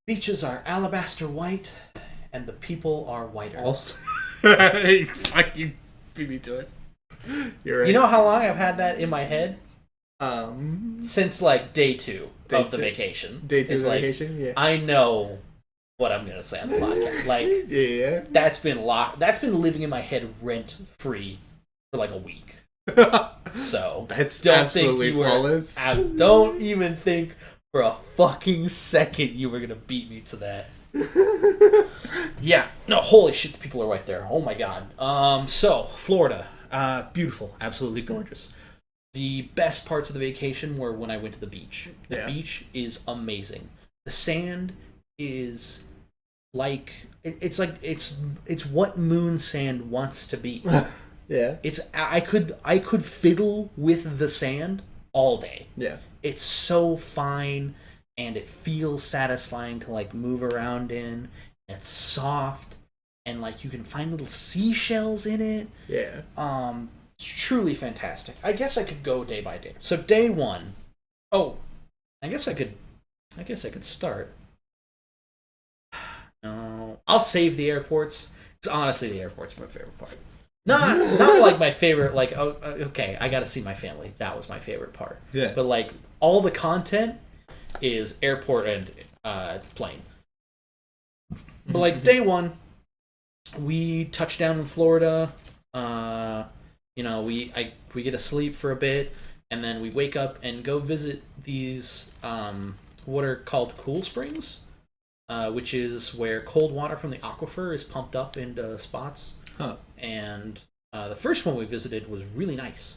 beaches are alabaster white and the people are whiter. Also, fuck you, beat me to it. You're right. You know how long I've had that in my head? Since like day 2 of the vacation. Day 2 of the vacation, yeah. I know what I'm gonna say on the podcast. Like, yeah, that's been living in my head rent free for like a week. So that's don't absolutely think flawless. Don't even think for a fucking second you were gonna beat me to that. Yeah, no, holy shit, the people are right there. Oh my god. So Florida, beautiful, absolutely gorgeous. The best parts of the vacation were when I went to the beach. The beach is amazing. The sand is like it's what moon sand wants to be. Yeah. I could fiddle with the sand all day. Yeah. It's so fine and it feels satisfying to like move around in. It's soft and like you can find little seashells in it. Yeah. It's truly fantastic. I guess I could go day by day. So day 1. Oh, I guess I could start. No, I'll save the airports. Because honestly, the airport's my favorite part. Not like my favorite. Like, okay, I got to see my family. That was my favorite part. Yeah. But like all the content is airport and plane. But like day one, we touch down in Florida. We get to sleep for a bit, and then we wake up and go visit these what are called cool springs, which is where cold water from the aquifer is pumped up into spots. Huh. And the first one we visited was really nice.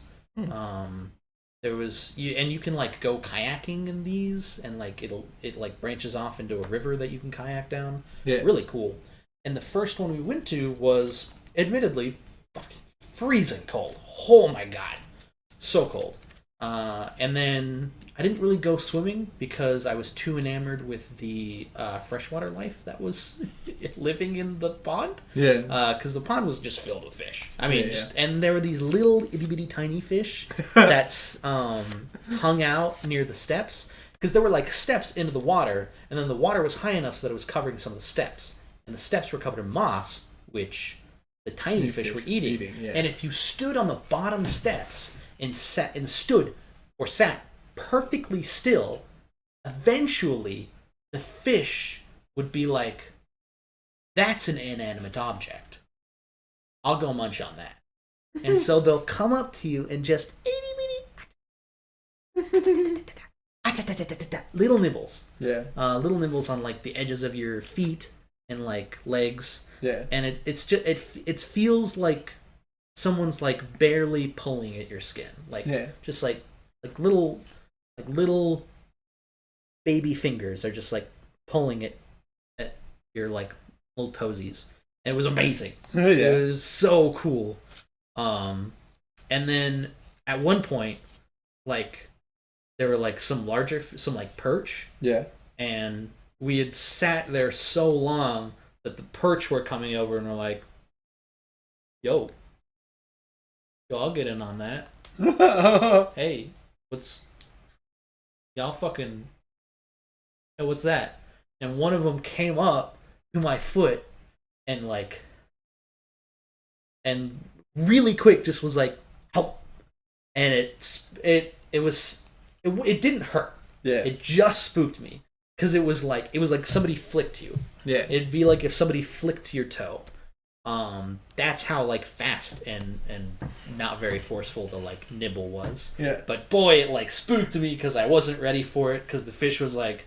There was you can like go kayaking in these, and like it like branches off into a river that you can kayak down. Yeah. Really cool. And the first one we went to was admittedly fucking freezing cold. Oh my god, so cold. And then I didn't really go swimming because I was too enamored with the freshwater life that was living in the pond. Yeah. Because the pond was just filled with fish. I mean, Yeah. and there were these little itty bitty tiny fish that's hung out near the steps. Because there were like steps into the water, and then the water was high enough so that it was covering some of the steps, and the steps were covered in moss, which the tiny fish were eating. Yeah. And if you stood on the bottom steps and sat perfectly still, eventually the fish would be like, "That's an inanimate object. I'll go munch on that." And so they'll come up to you and just little nibbles. Yeah. Little nibbles on like the edges of your feet and like legs. Yeah. And it feels like someone's like barely pulling at your skin, like just like little baby fingers are just like pulling it at your like little toesies. And it was amazing. It was so cool. And then at one point, like there were like some like perch. Yeah. And we had sat there so long that the perch were coming over and were like, Yo, I'll get in on that. Hey, y'all fucking, hey, what's that? And one of them came up to my foot and like, and really quick just was like, help. And it didn't hurt. Yeah. It just spooked me. Because it was like somebody flicked you. Yeah. It'd be like if somebody flicked your toe. That's how like fast and not very forceful the like nibble was. Yeah. But boy, it like spooked me because I wasn't ready for it because the fish was like,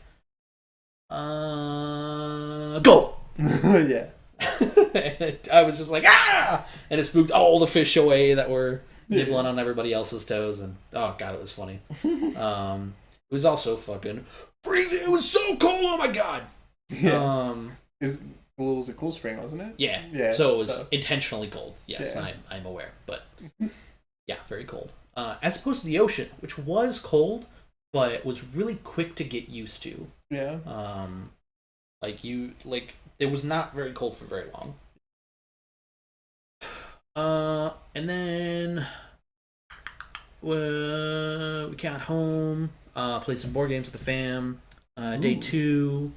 go. Yeah. And I was just like, ah, and it spooked all the fish away that were nibbling on everybody else's toes, and oh god, it was funny. It was also fucking freezing. It was so cold. Oh my god. Yeah. It was a cool spring, wasn't it? Yeah. Yeah. So it was intentionally cold. Yes, yeah. I'm aware, but yeah, very cold. As opposed to the ocean, which was cold, but was really quick to get used to. Yeah. It was not very cold for very long. And then we got home, played some board games with the fam. Day 2,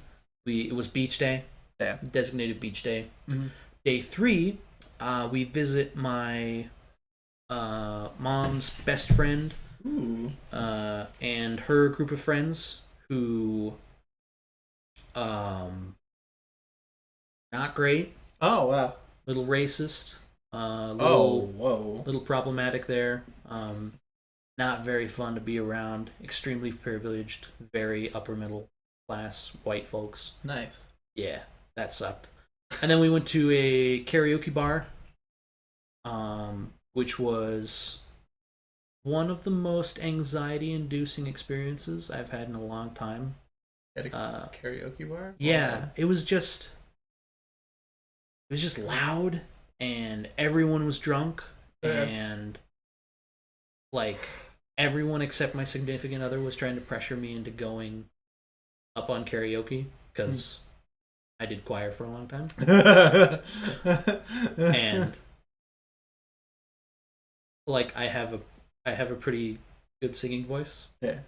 it was beach day. Yeah. Designated beach day. Mm-hmm. Day 3, we visit my mom's best friend. Ooh. And her group of friends who not great. Oh wow. Little racist. Little problematic there. Not very fun to be around. Extremely privileged, very upper middle class white folks. Nice. Yeah, that sucked. And then we went to a karaoke bar, which was one of the most anxiety-inducing experiences I've had in a long time. At a karaoke bar? Yeah, it was just loud, and everyone was drunk, and like everyone except my significant other was trying to pressure me into going up on karaoke because I did choir for a long time. And like I have a pretty good singing voice. Yeah.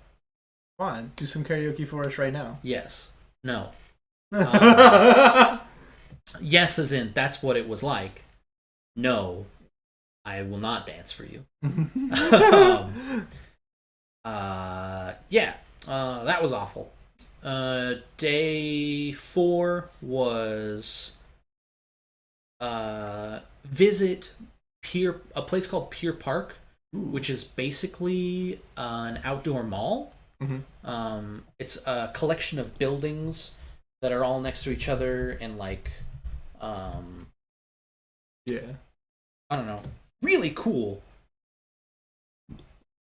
Come on, do some karaoke for us right now. Yes. No. Yes, as in that's what it was like. No, I will not dance for you. That was awful. Day 4 was visit a place called Pier Park, which is basically an outdoor mall. It's a collection of buildings that are all next to each other and like Yeah. I don't know, really cool.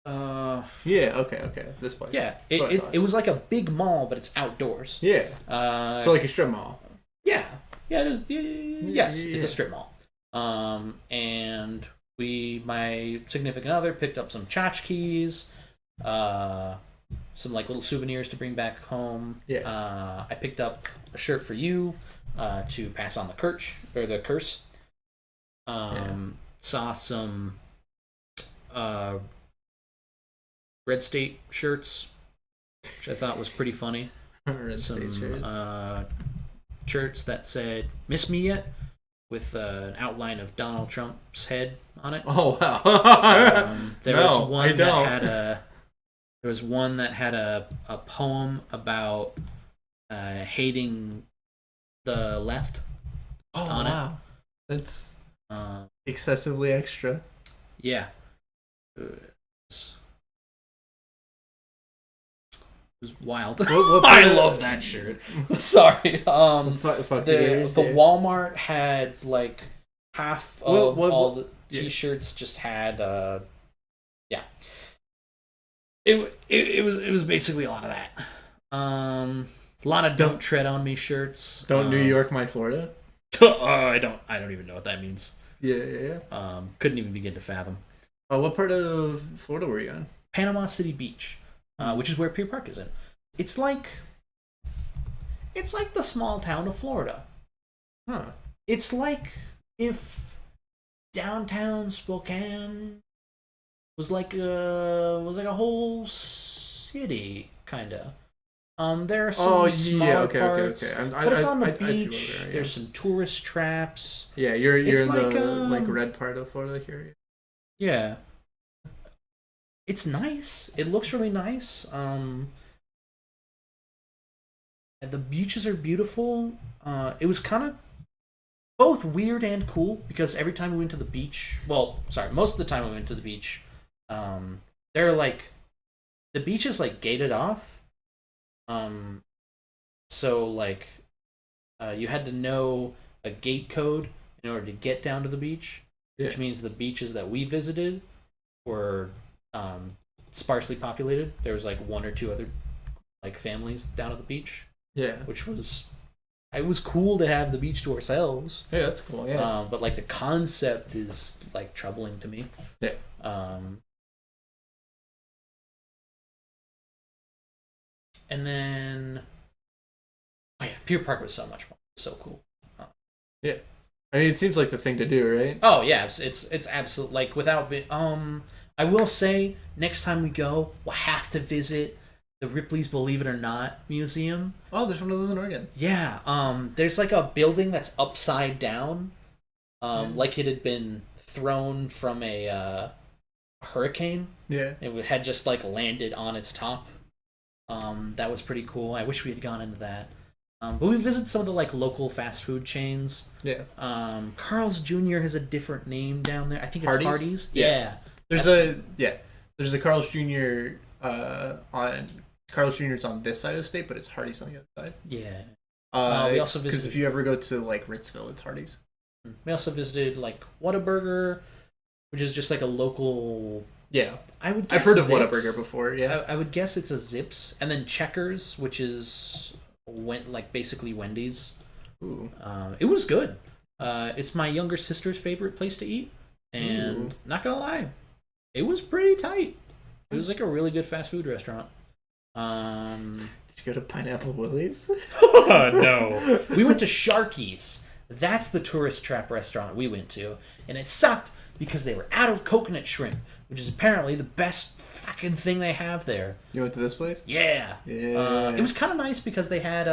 Yeah. Okay. This place. Yeah, That's what I thought. it was like a big mall, but it's outdoors. Yeah. So So like a strip mall. yeah, it is. Yes, Yeah. it's a strip mall. And my significant other picked up some tchotchkes, some like little souvenirs to bring back home. Yeah. I picked up a shirt for you, to pass on the curse. Saw some, Red State shirts, which I thought was pretty funny. Red State shirts. Shirts that said "Miss Me Yet?" with an outline of Donald Trump's head on it. Oh wow. There No, was one I don't. there was one that had a poem about hating the left Oh on wow. That's it. excessively extra. Yeah. It was wild. What I part of- love that shirt. Sorry. Fuck The figures, yeah. Walmart had like half of What- all the yeah. t-shirts just had yeah. It was basically a lot of that. A lot of "Don't Tread on Me" shirts. Don't New York, my Florida. I don't even know what that means. Yeah. Couldn't even begin to fathom. Oh, what part of Florida were you on? Panama City Beach, which is where Pier Park is in. It's like the small town of Florida. Huh. It's like if downtown Spokane was like a whole city, kinda. There are some smaller parts, but it's on the I see beach. where they're at, There's some tourist traps. Yeah, you're It's in like, the like red part of Florida here. Yeah, it's nice. It looks really nice. And the beaches are beautiful. It was kind of both weird and cool because every time we went to the beach, most of the time we went to the beach, they're like, the beach is like gated off. So like, you had to know a gate code in order to get down to the beach, which means the beaches that we visited were sparsely populated. There was like one or two other like families down at the beach. Yeah. Which was, it was cool to have the beach to ourselves. Yeah, that's cool. Yeah. But like the concept is like troubling to me. Yeah. And then, oh yeah, Pier Park was so much fun. So cool. Yeah. I mean, it seems like the thing to do, right? Oh yeah, it's absolute, like without I will say next time we go, we'll have to visit the Ripley's Believe It or Not museum. Oh, there's one of those in Oregon. Yeah. There's like a building that's upside down, like it had been thrown from a hurricane. Yeah. It had just like landed on its top. That was pretty cool. I wish we had gone into that. But we visited some of the like local fast food chains. Yeah. Carl's Jr. has a different name down there. I think it's Hardee's? Hardee's. Yeah. There's a Carl's Jr. On Carl's Jr.'s on this side of the state, but it's Hardee's on the other side. Yeah. We also because visited. if you ever go to like Ritzville, it's Hardee's. We also visited like Whataburger, which is just like a local. Yeah, I would. Guess I've heard of Zips. Whataburger before. Yeah, I would guess it's a Zips, and then Checkers, which is basically Wendy's. Ooh. It was good. It's my younger sister's favorite place to eat, and not gonna lie, it was pretty tight. It was like a really good fast food restaurant. Did you go to Pineapple Willie's? No. We went to Sharky's. That's the tourist trap restaurant we went to, and it sucked because they were out of coconut shrimp, which is apparently the best fucking thing they have there. You went to this place? Yeah. Yeah. It was kind of nice because they had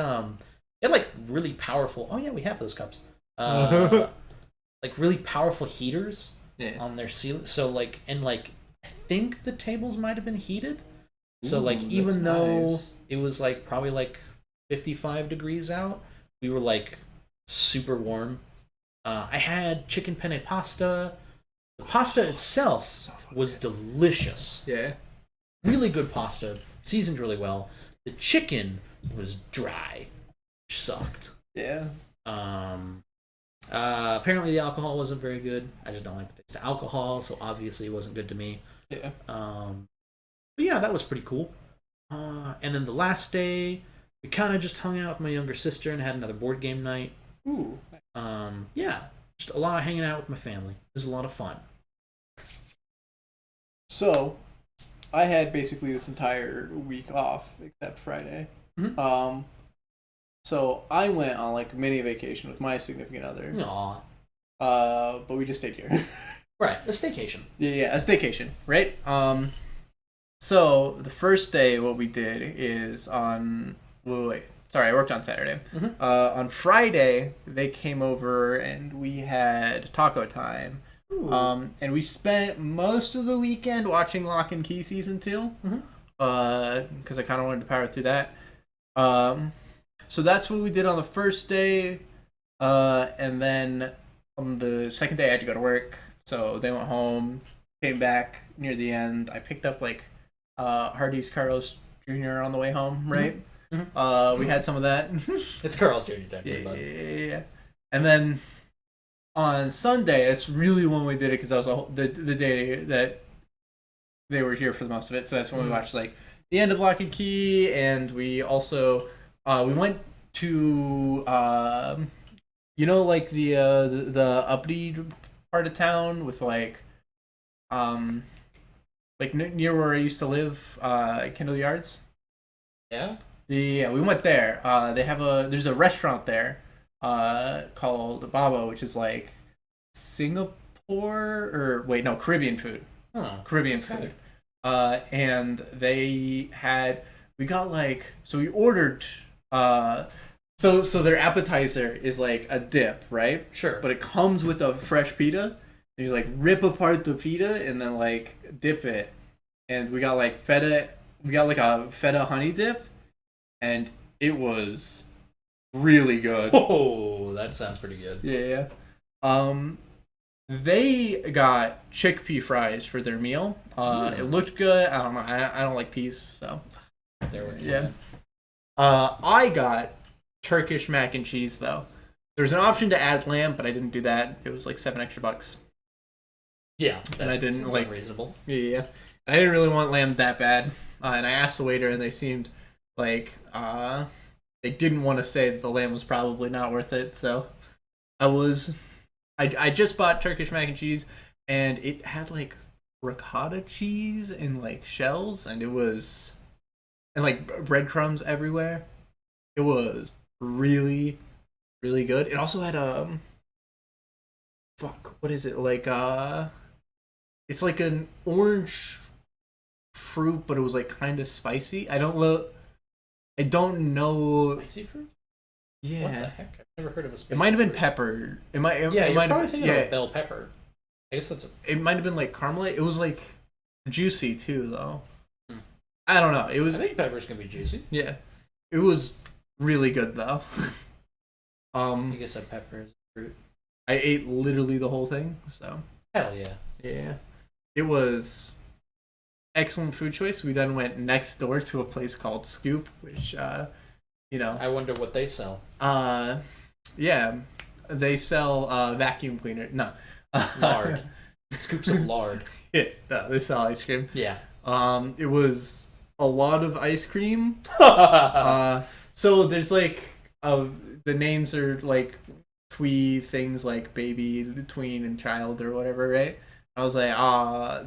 like really powerful. Oh yeah, we have those cups. Like really powerful heaters on their ceiling. So like, and like I think the tables might have been heated. So like, even though It was like probably like 55 degrees out. We were like super warm. I had chicken penne pasta. The pasta itself was delicious. Yeah. Really good pasta, seasoned really well. The chicken was dry, which sucked. Yeah. Apparently the alcohol wasn't very good. I just don't like the taste of alcohol, so obviously it wasn't good to me. Yeah. But yeah, that was pretty cool. And then the last day, we kind of just hung out with my younger sister and had another board game night. Ooh. Yeah, just a lot of hanging out with my family. It was a lot of fun. So, I had basically this entire week off except Friday. Mhm. So I went on like a mini vacation with my significant other. Aw. But we just stayed here. Right, a staycation. Yeah, a staycation, right? So the first day, what we did is on. Wait. Sorry, I worked on Saturday. Mhm. On Friday, they came over and we had taco time. Ooh. And we spent most of the weekend watching Lock and Key season 2. Mhm. Because I kind of wanted to power through that. So that's what we did on the first day. And then on the second day, I had to go to work. So they went home, came back near the end. I picked up like Hardee's Carlos Jr. on the way home, right? Mm-hmm. We had some of that. It's Carl's Jr. Day. Yeah. And then on Sunday, that's really when we did it because that was the day that they were here for the most of it. So that's when we watched like the end of Lock and Key, and we also we went to like the uppity part of town with like near where I used to live, Kendall Yards. Yeah. Yeah, we went there. There's a restaurant there called Babo, which is like Caribbean food. Huh. Caribbean food. And we ordered so their appetizer is like a dip, right? Sure. But it comes with a fresh pita. And you like rip apart the pita and then like dip it. And we got like a feta honey dip, and it was really good. Oh, that sounds pretty good. Yeah. They got chickpea fries for their meal. It looked good. I don't know. I don't like peas, so There we go. yeah. I got Turkish mac and cheese though. There was an option to add lamb, but I didn't do that. It was like $7 extra. Yeah, and I didn't like unreasonable. Yeah. I didn't really want lamb that bad. And I asked the waiter, and they seemed like they didn't want to say that the lamb was probably not worth it. So I just bought Turkish mac and cheese, and it had like ricotta cheese in like shells, and like breadcrumbs everywhere. It was really, really good. It also had what is it like? It's like an orange fruit, but it was like kind of spicy. I don't know. Spicy fruit? Yeah. What the heck? I've never heard of a spicy It might have been fruit. pepper. It You're might probably have, thinking of bell pepper. I guess that's It might have been like caramel. It was like juicy too, though. Hmm. I don't know. It I was think pepper's gonna be juicy. yeah. It was really good though. I guess that pepper is fruit. I ate literally the whole thing. So Hell yeah. yeah, it was excellent food choice. We then went next door to a place called Scoop, which I wonder what they sell. yeah, they sell vacuum cleaner. No, Lard. Scoops of lard. Yeah, no, they sell ice cream. Yeah. It was a lot of ice cream. So there's like the names are like twee things like baby, tween, and child or whatever, right? I was like,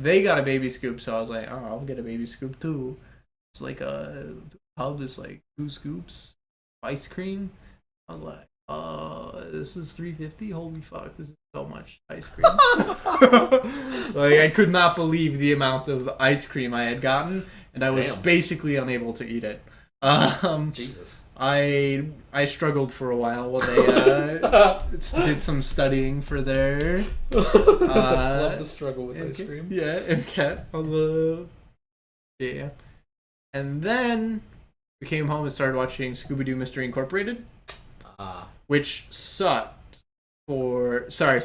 they got a baby scoop, so I was like, I'll get a baby scoop too. It's like a tub that's like 2 scoops of ice cream. I was like, this is $3.50. Holy fuck, this is so much ice cream. Like I could not believe the amount of ice cream I had gotten, and I was basically unable to eat it. Jesus. I struggled for a while they did some studying for their Love to struggle with ice cream. Yeah, MCAT on the yeah, and then we came home and started watching Scooby-Doo Mystery Incorporated, which sucked for... Sorry.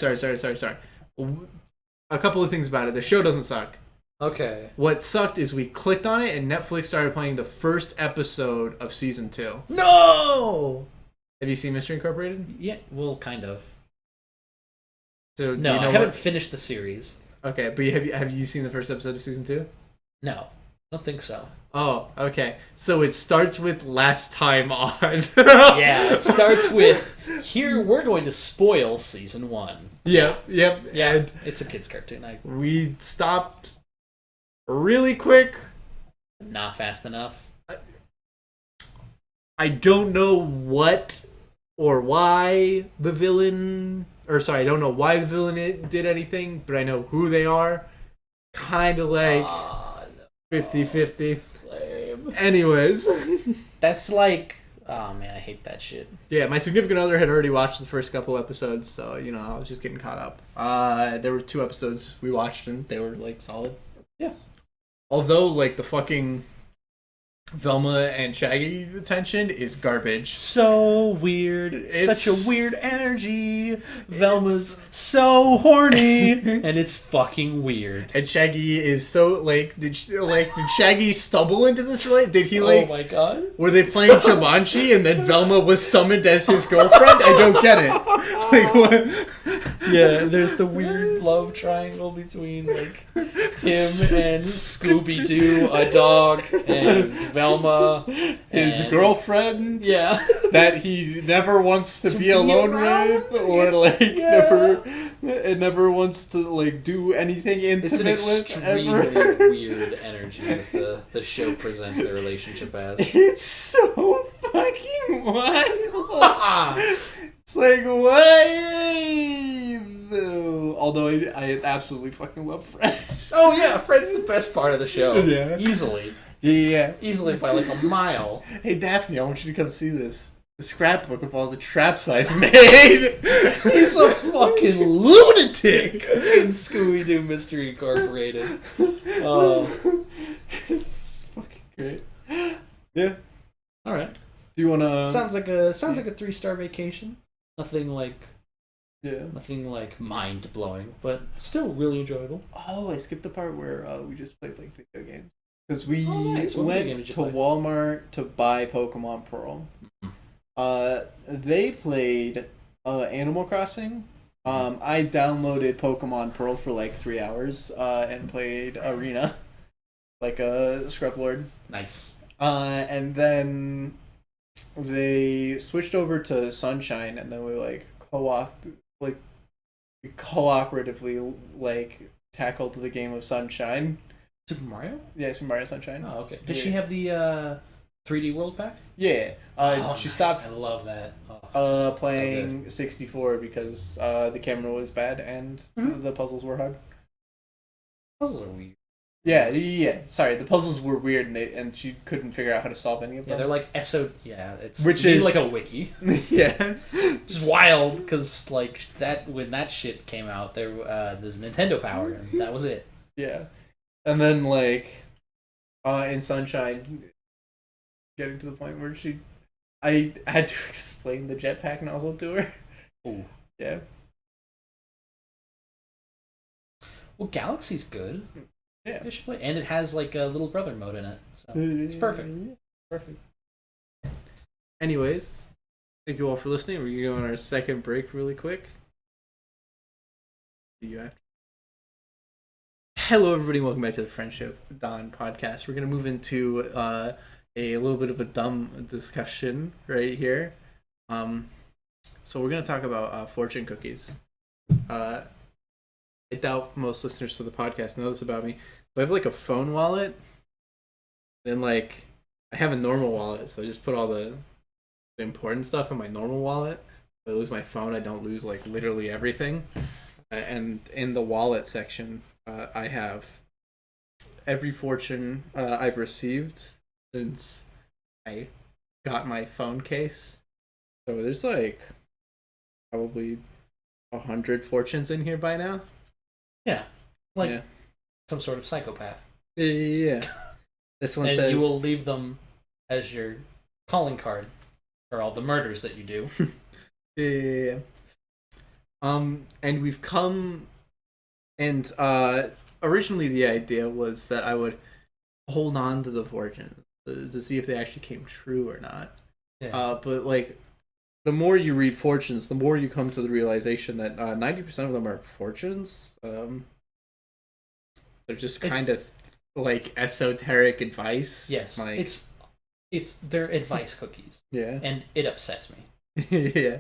A couple of things about it. The show doesn't suck. Okay. What sucked is we clicked on it and Netflix started playing the first episode of season 2. No! Have you seen Mystery Incorporated? Yeah, well, kind of. So No, I haven't finished the series. Okay, but have you seen the first episode of season 2? No, I don't think so. Oh, okay. So it starts with last time on. Yeah, it starts with, here we're going to spoil season 1. Yep. Yeah, And it's a kid's cartoon. we stopped really quick. Not fast enough. I don't know what or why the villain... Or sorry, I don't know why the villain did anything, but I know who they are. Kind of like 50-50. Lame. Anyways. That's like... Oh, man, I hate that shit. Yeah, my significant other had already watched the first couple episodes, so, I was just getting caught up. There were 2 episodes we watched, and they were, like, solid. Yeah. Although, like, the fucking Velma and Shaggy tension is garbage. So weird. Such a weird energy. Velma's so horny. And it's fucking weird. And Shaggy is so, like, did Shaggy stumble into this relationship? Did he, like... Oh my god. Were they playing Jumanji and then Velma was summoned as his girlfriend? I don't get it. Like, what? Yeah, there's the weird love triangle between, like, him and Scooby-Doo, a dog, and Velma. His and... girlfriend. Yeah. That he never wants to be alone with, or never wants to like do anything intimate it's an with extremely ever. weird energy that the show presents their relationship as. It's so fucking wild. It's like what? Although I absolutely fucking love Friends. Oh yeah, Fred's the best part of the show. Yeah. Easily. Yeah. Easily by like a mile. Hey Daphne, I want you to come see this. The scrapbook of all the traps I've made. He's a fucking lunatic in Scooby-Doo Mystery Incorporated. Oh. It's fucking great. Yeah. Alright. Do you wanna Sounds like a 3-star vacation. Nothing like mind blowing, but still really enjoyable. Oh, I skipped the part where we just played like video games. Because we nice. went to Walmart to buy Pokemon Pearl. They played Animal Crossing. I downloaded Pokemon Pearl for like 3 hours and played Arena like a scrub lord. Nice. And then they switched over to Sunshine, and then we cooperatively like tackled the game of Sunshine. Super Mario? Yeah, Super Mario Sunshine. Oh, okay. Did she have the 3D World Pack? Yeah. She nice. stopped. I love that. Playing so 64 because the camera was bad and the puzzles were hard. Puzzles are weird. Yeah. Sorry, the puzzles were weird and she couldn't figure out how to solve any of them. Yeah, they're like it's which is like a wiki. Yeah, it's wild because like that when that shit came out, there's Nintendo Power and that was it. Yeah, and then like in Sunshine, getting to the point where I had to explain the jetpack nozzle to her. Ooh. Yeah. Well, Galaxy's good. Yeah. You should play. And it has like a little brother mode in it. So it's perfect. Perfect. Anyways, thank you all for listening. We're going to go on our second break really quick. See you after. Hello, everybody. Welcome back to the Friendship Dawn podcast. We're going to move into a little bit of a dumb discussion right here. So we're going to talk about fortune cookies. I doubt most listeners to the podcast know this about me. So I have like a phone wallet. Then like I have a normal wallet, so I just put all the important stuff in my normal wallet. If I lose my phone, I don't lose like literally everything. And in the wallet section, I have every fortune I've received since I got my phone case. So there's like probably 100 fortunes in here by now. Yeah, like some sort of psychopath. Yeah. This one and says you will leave them as your calling card for all the murders that you do. Yeah. And we've come, and originally the idea was that I would hold on to the fortunes to see if they actually came true or not. Yeah. But like, the more you read fortunes, the more you come to the realization that 90% of them are fortunes. They're just kind of like esoteric advice. Yes, like, it's their advice cookies, yeah, and it upsets me. yeah.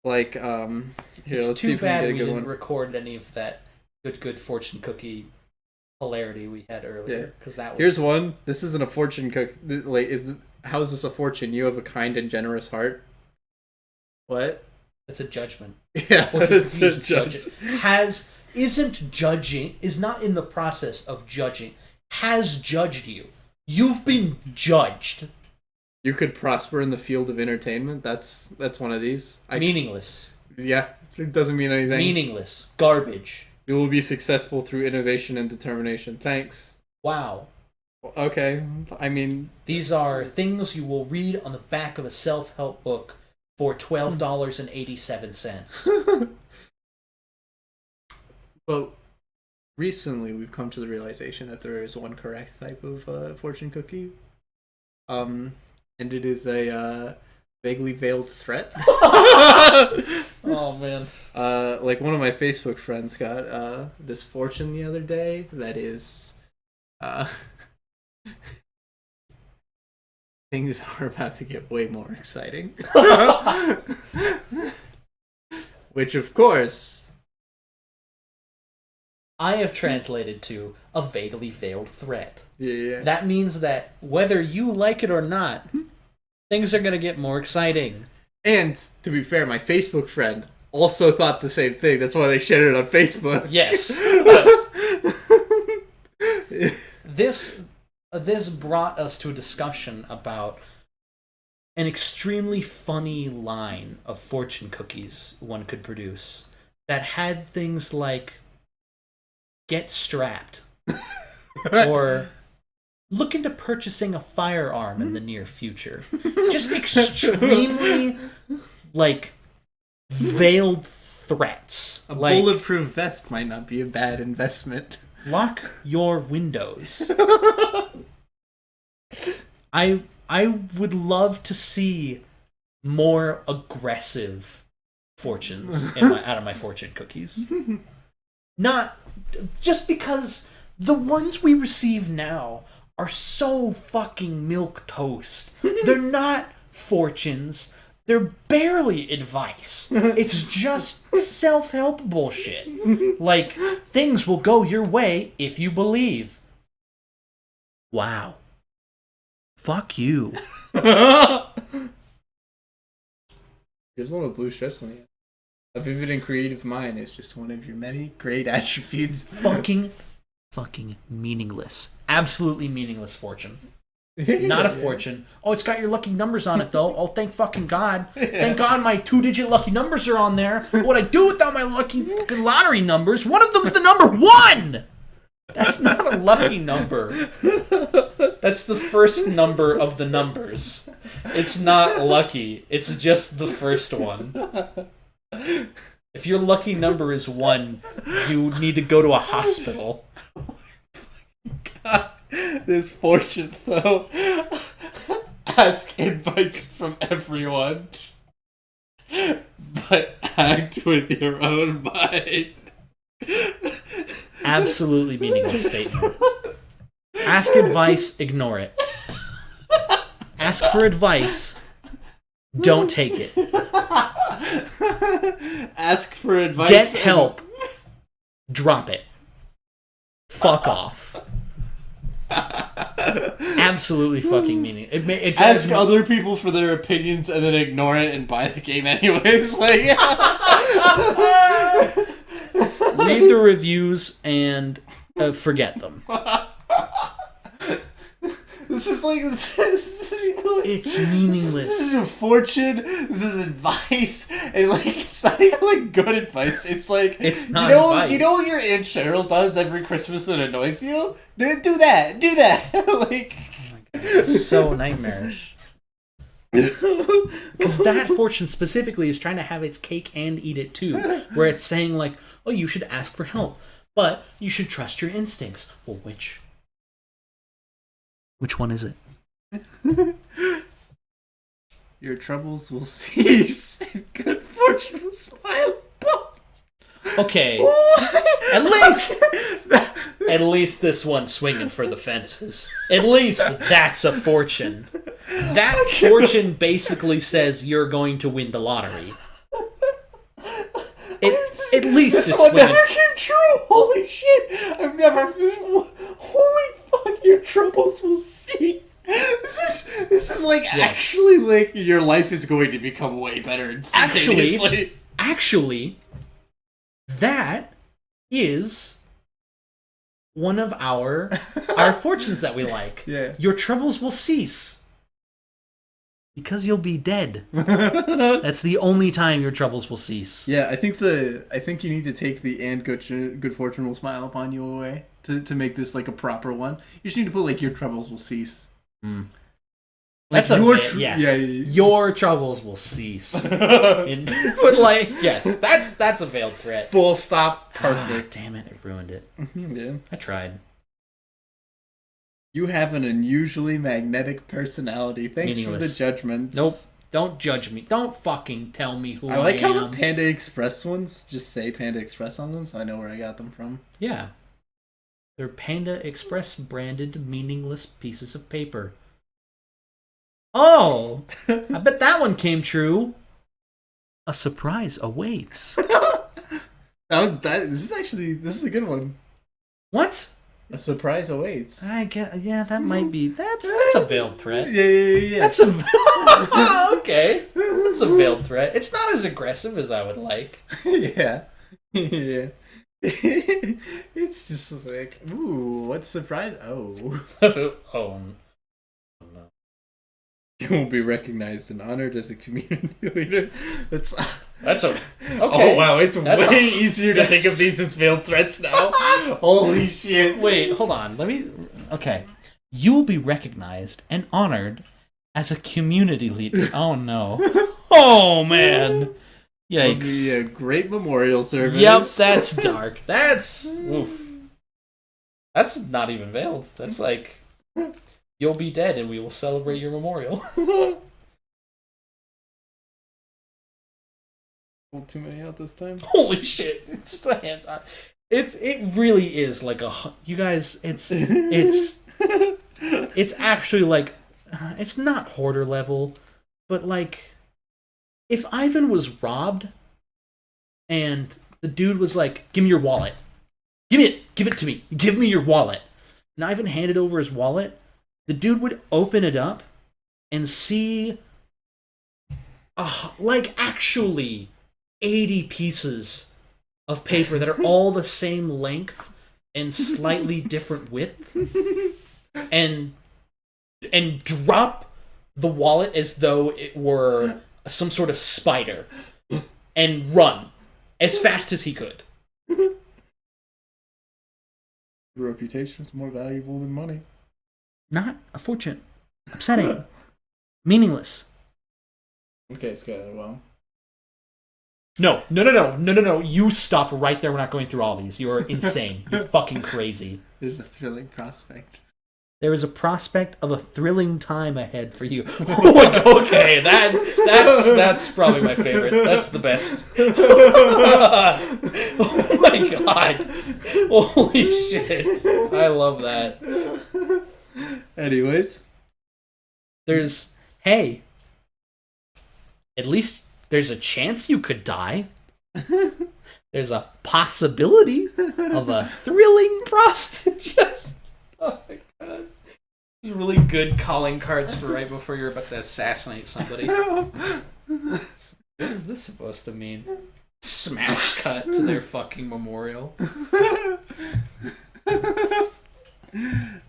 Like here, It's let's see too if we can bad get a we good didn't one. record any of that good fortune cookie hilarity we had earlier, because that was Here's one. This isn't a fortune cook. Like, how is this a fortune? You have a kind and generous heart. What? it's a judgment. Yeah, Fortune it's cookies a judge is not in the process of judging, has judged you. You've been judged. You could prosper in the field of entertainment. That's one of these. Meaningless. Yeah, it doesn't mean anything. Meaningless. Garbage. You will be successful through innovation and determination. Thanks. Wow. Okay, I mean, These are things you will read on the back of a self-help book for $12.87. but recently we've come to the realization that there is one correct type of fortune cookie. And it is a vaguely veiled threat. Oh man. Like one of my Facebook friends got this fortune the other day that is things are about to get way more exciting. Which of course I have translated to a vaguely veiled threat. yeah. That means that whether you like it or not, things are going to get more exciting. And to be fair, my Facebook friend also thought the same thing. That's why they shared it on Facebook. Yes. This brought us to a discussion about an extremely funny line of fortune cookies one could produce that had things like get strapped or look into purchasing a firearm in the near future. Just extremely like veiled threats. A like, bulletproof vest might not be a bad investment. lock your windows. I would love to see more aggressive fortunes out of my fortune cookies. Not just because the ones we receive now are so fucking milk toast. They're not fortunes. They're barely advice. It's just self-help bullshit. Like, things will go your way if you believe. Wow. Fuck you. There's one with blue strips on it. A vivid and creative mind is just one of your many great attributes. Fucking meaningless. Absolutely meaningless fortune. Not a fortune. Oh, it's got your lucky numbers on it, though. Oh, thank fucking God. Thank God my 2-digit lucky numbers are on there. What I do without my lucky fucking lottery numbers? One of them's the number 1! That's not a lucky number. That's the first number of the numbers. It's not lucky. It's just the first one. If your lucky number is 1, you need to go to a hospital. God, this fortune, though. Ask advice from everyone, but act with your own mind. Absolutely meaningless statement. Ask advice, ignore it. Ask for advice, don't take it. Ask for advice. Get help, drop it. Fuck off. Absolutely fucking meaning. It Ask other people for their opinions and then ignore it and buy the game anyways. Like, read the reviews and forget them. This is like It's meaningless. This is a fortune. This is advice, and like it's not even like good advice. It's like it's not advice. You know what your Aunt Cheryl does every Christmas that annoys you? Do that. Like, oh my It's so nightmarish. Because that fortune specifically is trying to have its cake and eat it too, where it's saying like, oh, you should ask for help, but you should trust your instincts. Well, which one is it? Your troubles will cease, and good fortune will smile. Okay, at least this one's swinging for the fences. At least that's a fortune. That fortune basically says you're going to win the lottery. At least This it's one swinging. never came true. Holy shit! I've never. Holy fuck! Your troubles will cease. This is like actually like your life is going to become way better instantaneously. Actually, that is one of our fortunes that we like. Yeah. Your troubles will cease because you'll be dead. That's the only time your troubles will cease. Yeah, I think you need to take the and good fortune will smile upon you away to make this like a proper one. You just need to put like your troubles will cease. Mm. Like That's yes. Yeah. Your troubles will cease. But like, yes, that's a veiled threat. Full stop. Perfect. Damn it! I ruined it. Yeah. I tried. You have an unusually magnetic personality. Thanks Meaningless. for the judgments. Nope. Don't judge me. Don't fucking tell me who I am. I like how the Panda Express ones just say Panda Express on them, so I know where I got them from. Yeah. They're Panda Express branded meaningless pieces of paper. Oh! I bet that one came true. A surprise awaits. This is a good one. What? A surprise awaits. I get. Yeah, that might be. That's a veiled threat. Yeah. That's a. Okay. That's a veiled threat. It's not as aggressive as I would like. Yeah. It's just like, ooh, what surprise? Oh. Oh no. You won't be recognized and honored as a community leader. That's a. Okay. Oh wow, it's way easier to think of these as veiled threats now. Holy shit! Wait, hold on. Okay. You will be recognized and honored as a community leader. Oh no. Oh man. Yikes. It'll be a great memorial service. Yep, that's dark. That's oof. That's not even veiled. That's like you'll be dead and we will celebrate your memorial. Pulled too many out this time. Holy shit! It's just a hand. It really is like a. You guys, it's actually like it's not hoarder level, but like if Ivan was robbed and the dude was like, "Give me your wallet. Give it to me. Give me your wallet." And Ivan handed over his wallet. The dude would open it up and see, like actually 80 pieces of paper that are all the same length and slightly different width, and drop the wallet as though it were some sort of spider and run as fast as he could. Your reputation is more valuable than money. Not a fortune. Upsetting. Meaningless. Okay, Skylar, well. No. You stop right there. We're not going through all these. You're insane. You're fucking crazy. There's a thrilling prospect. There is a prospect of a thrilling time ahead for you. Oh my god, okay, that's probably my favorite. That's the best. Oh my god. Holy shit. I love that. Anyways. Hey, at least there's a chance you could die. There's a possibility of a thrilling prostitute. Oh my god. These are really good calling cards for right before you're about to assassinate somebody. What is this supposed to mean? Smash cut to their fucking memorial.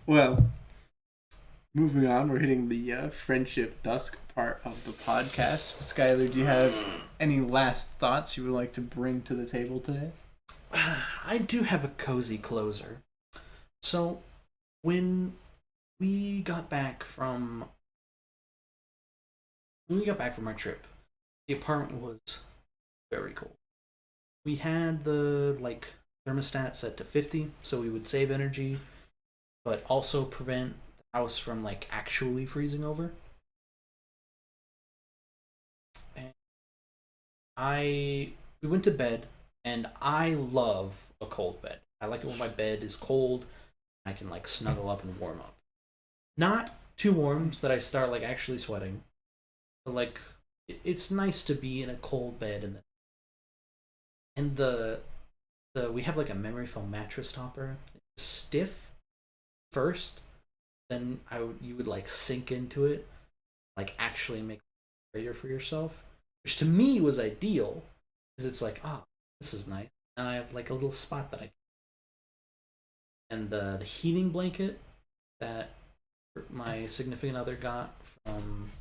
Well, moving on, we're hitting the friendship dusk part of the podcast. Skylar, do you have any last thoughts you would like to bring to the table today? I do have a cozy closer. So, when we got back from when we got back from our trip, the apartment was very cold. We had the like thermostat set to 50, so we would save energy, but also prevent the house from like actually freezing over. And I we went to bed, and I love a cold bed. I like it when my bed is cold. I can like snuggle up and warm up. Not too warm so that I start like actually sweating, but like it's nice to be in a cold bed and the we have like a memory foam mattress topper. It's stiff first, then you would like sink into it, like actually make it greater for yourself, which to me was ideal because it's like, oh, this is nice. Now I have like a little spot that I and the heating blanket that my significant other got from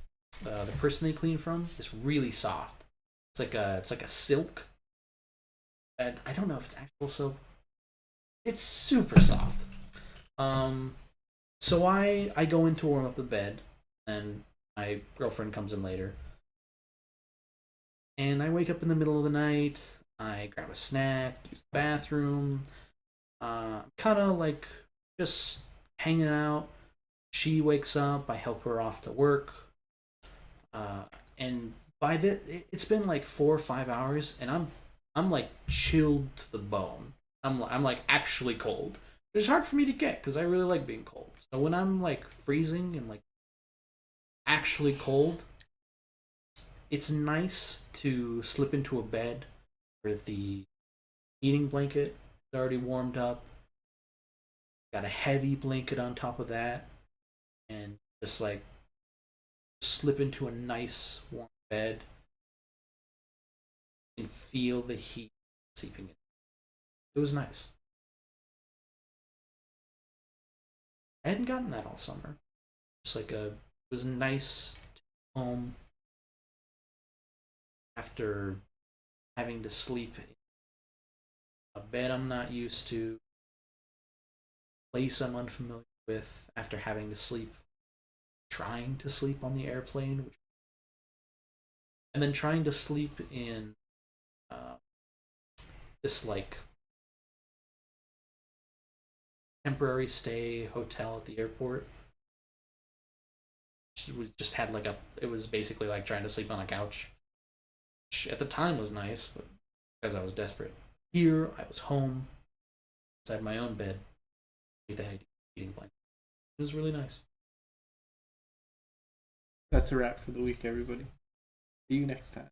the person they clean from is really soft. It's like a silk, and I don't know if it's actual silk. It's super soft. Um, so I go in to warm up the bed, and my girlfriend comes in later, and I wake up in the middle of the night. I grab a snack, use the bathroom. Kind of like just hanging out. She wakes up. I help her off to work. And by the it's been like 4 or 5 hours, and I'm like chilled to the bone. I'm like actually cold. It's hard for me to get because I really like being cold. So when I'm like freezing and like actually cold, it's nice to slip into a bed where the heating blanket is already warmed up. Got a heavy blanket on top of that, and just like slip into a nice warm bed and feel the heat seeping in. It was nice. I hadn't gotten that all summer. Just like it was nice to come home after having to sleep in a bed I'm not used to, place I'm unfamiliar with, after having to sleep, trying to sleep on the airplane, and then trying to sleep in uh, this like temporary stay hotel at the airport. We just had like it was basically like trying to sleep on a couch, which at the time was nice, but because I was desperate. Here, I was home, inside my own bed, with a heating blanket. It was really nice. That's a wrap for the week, everybody. See you next time.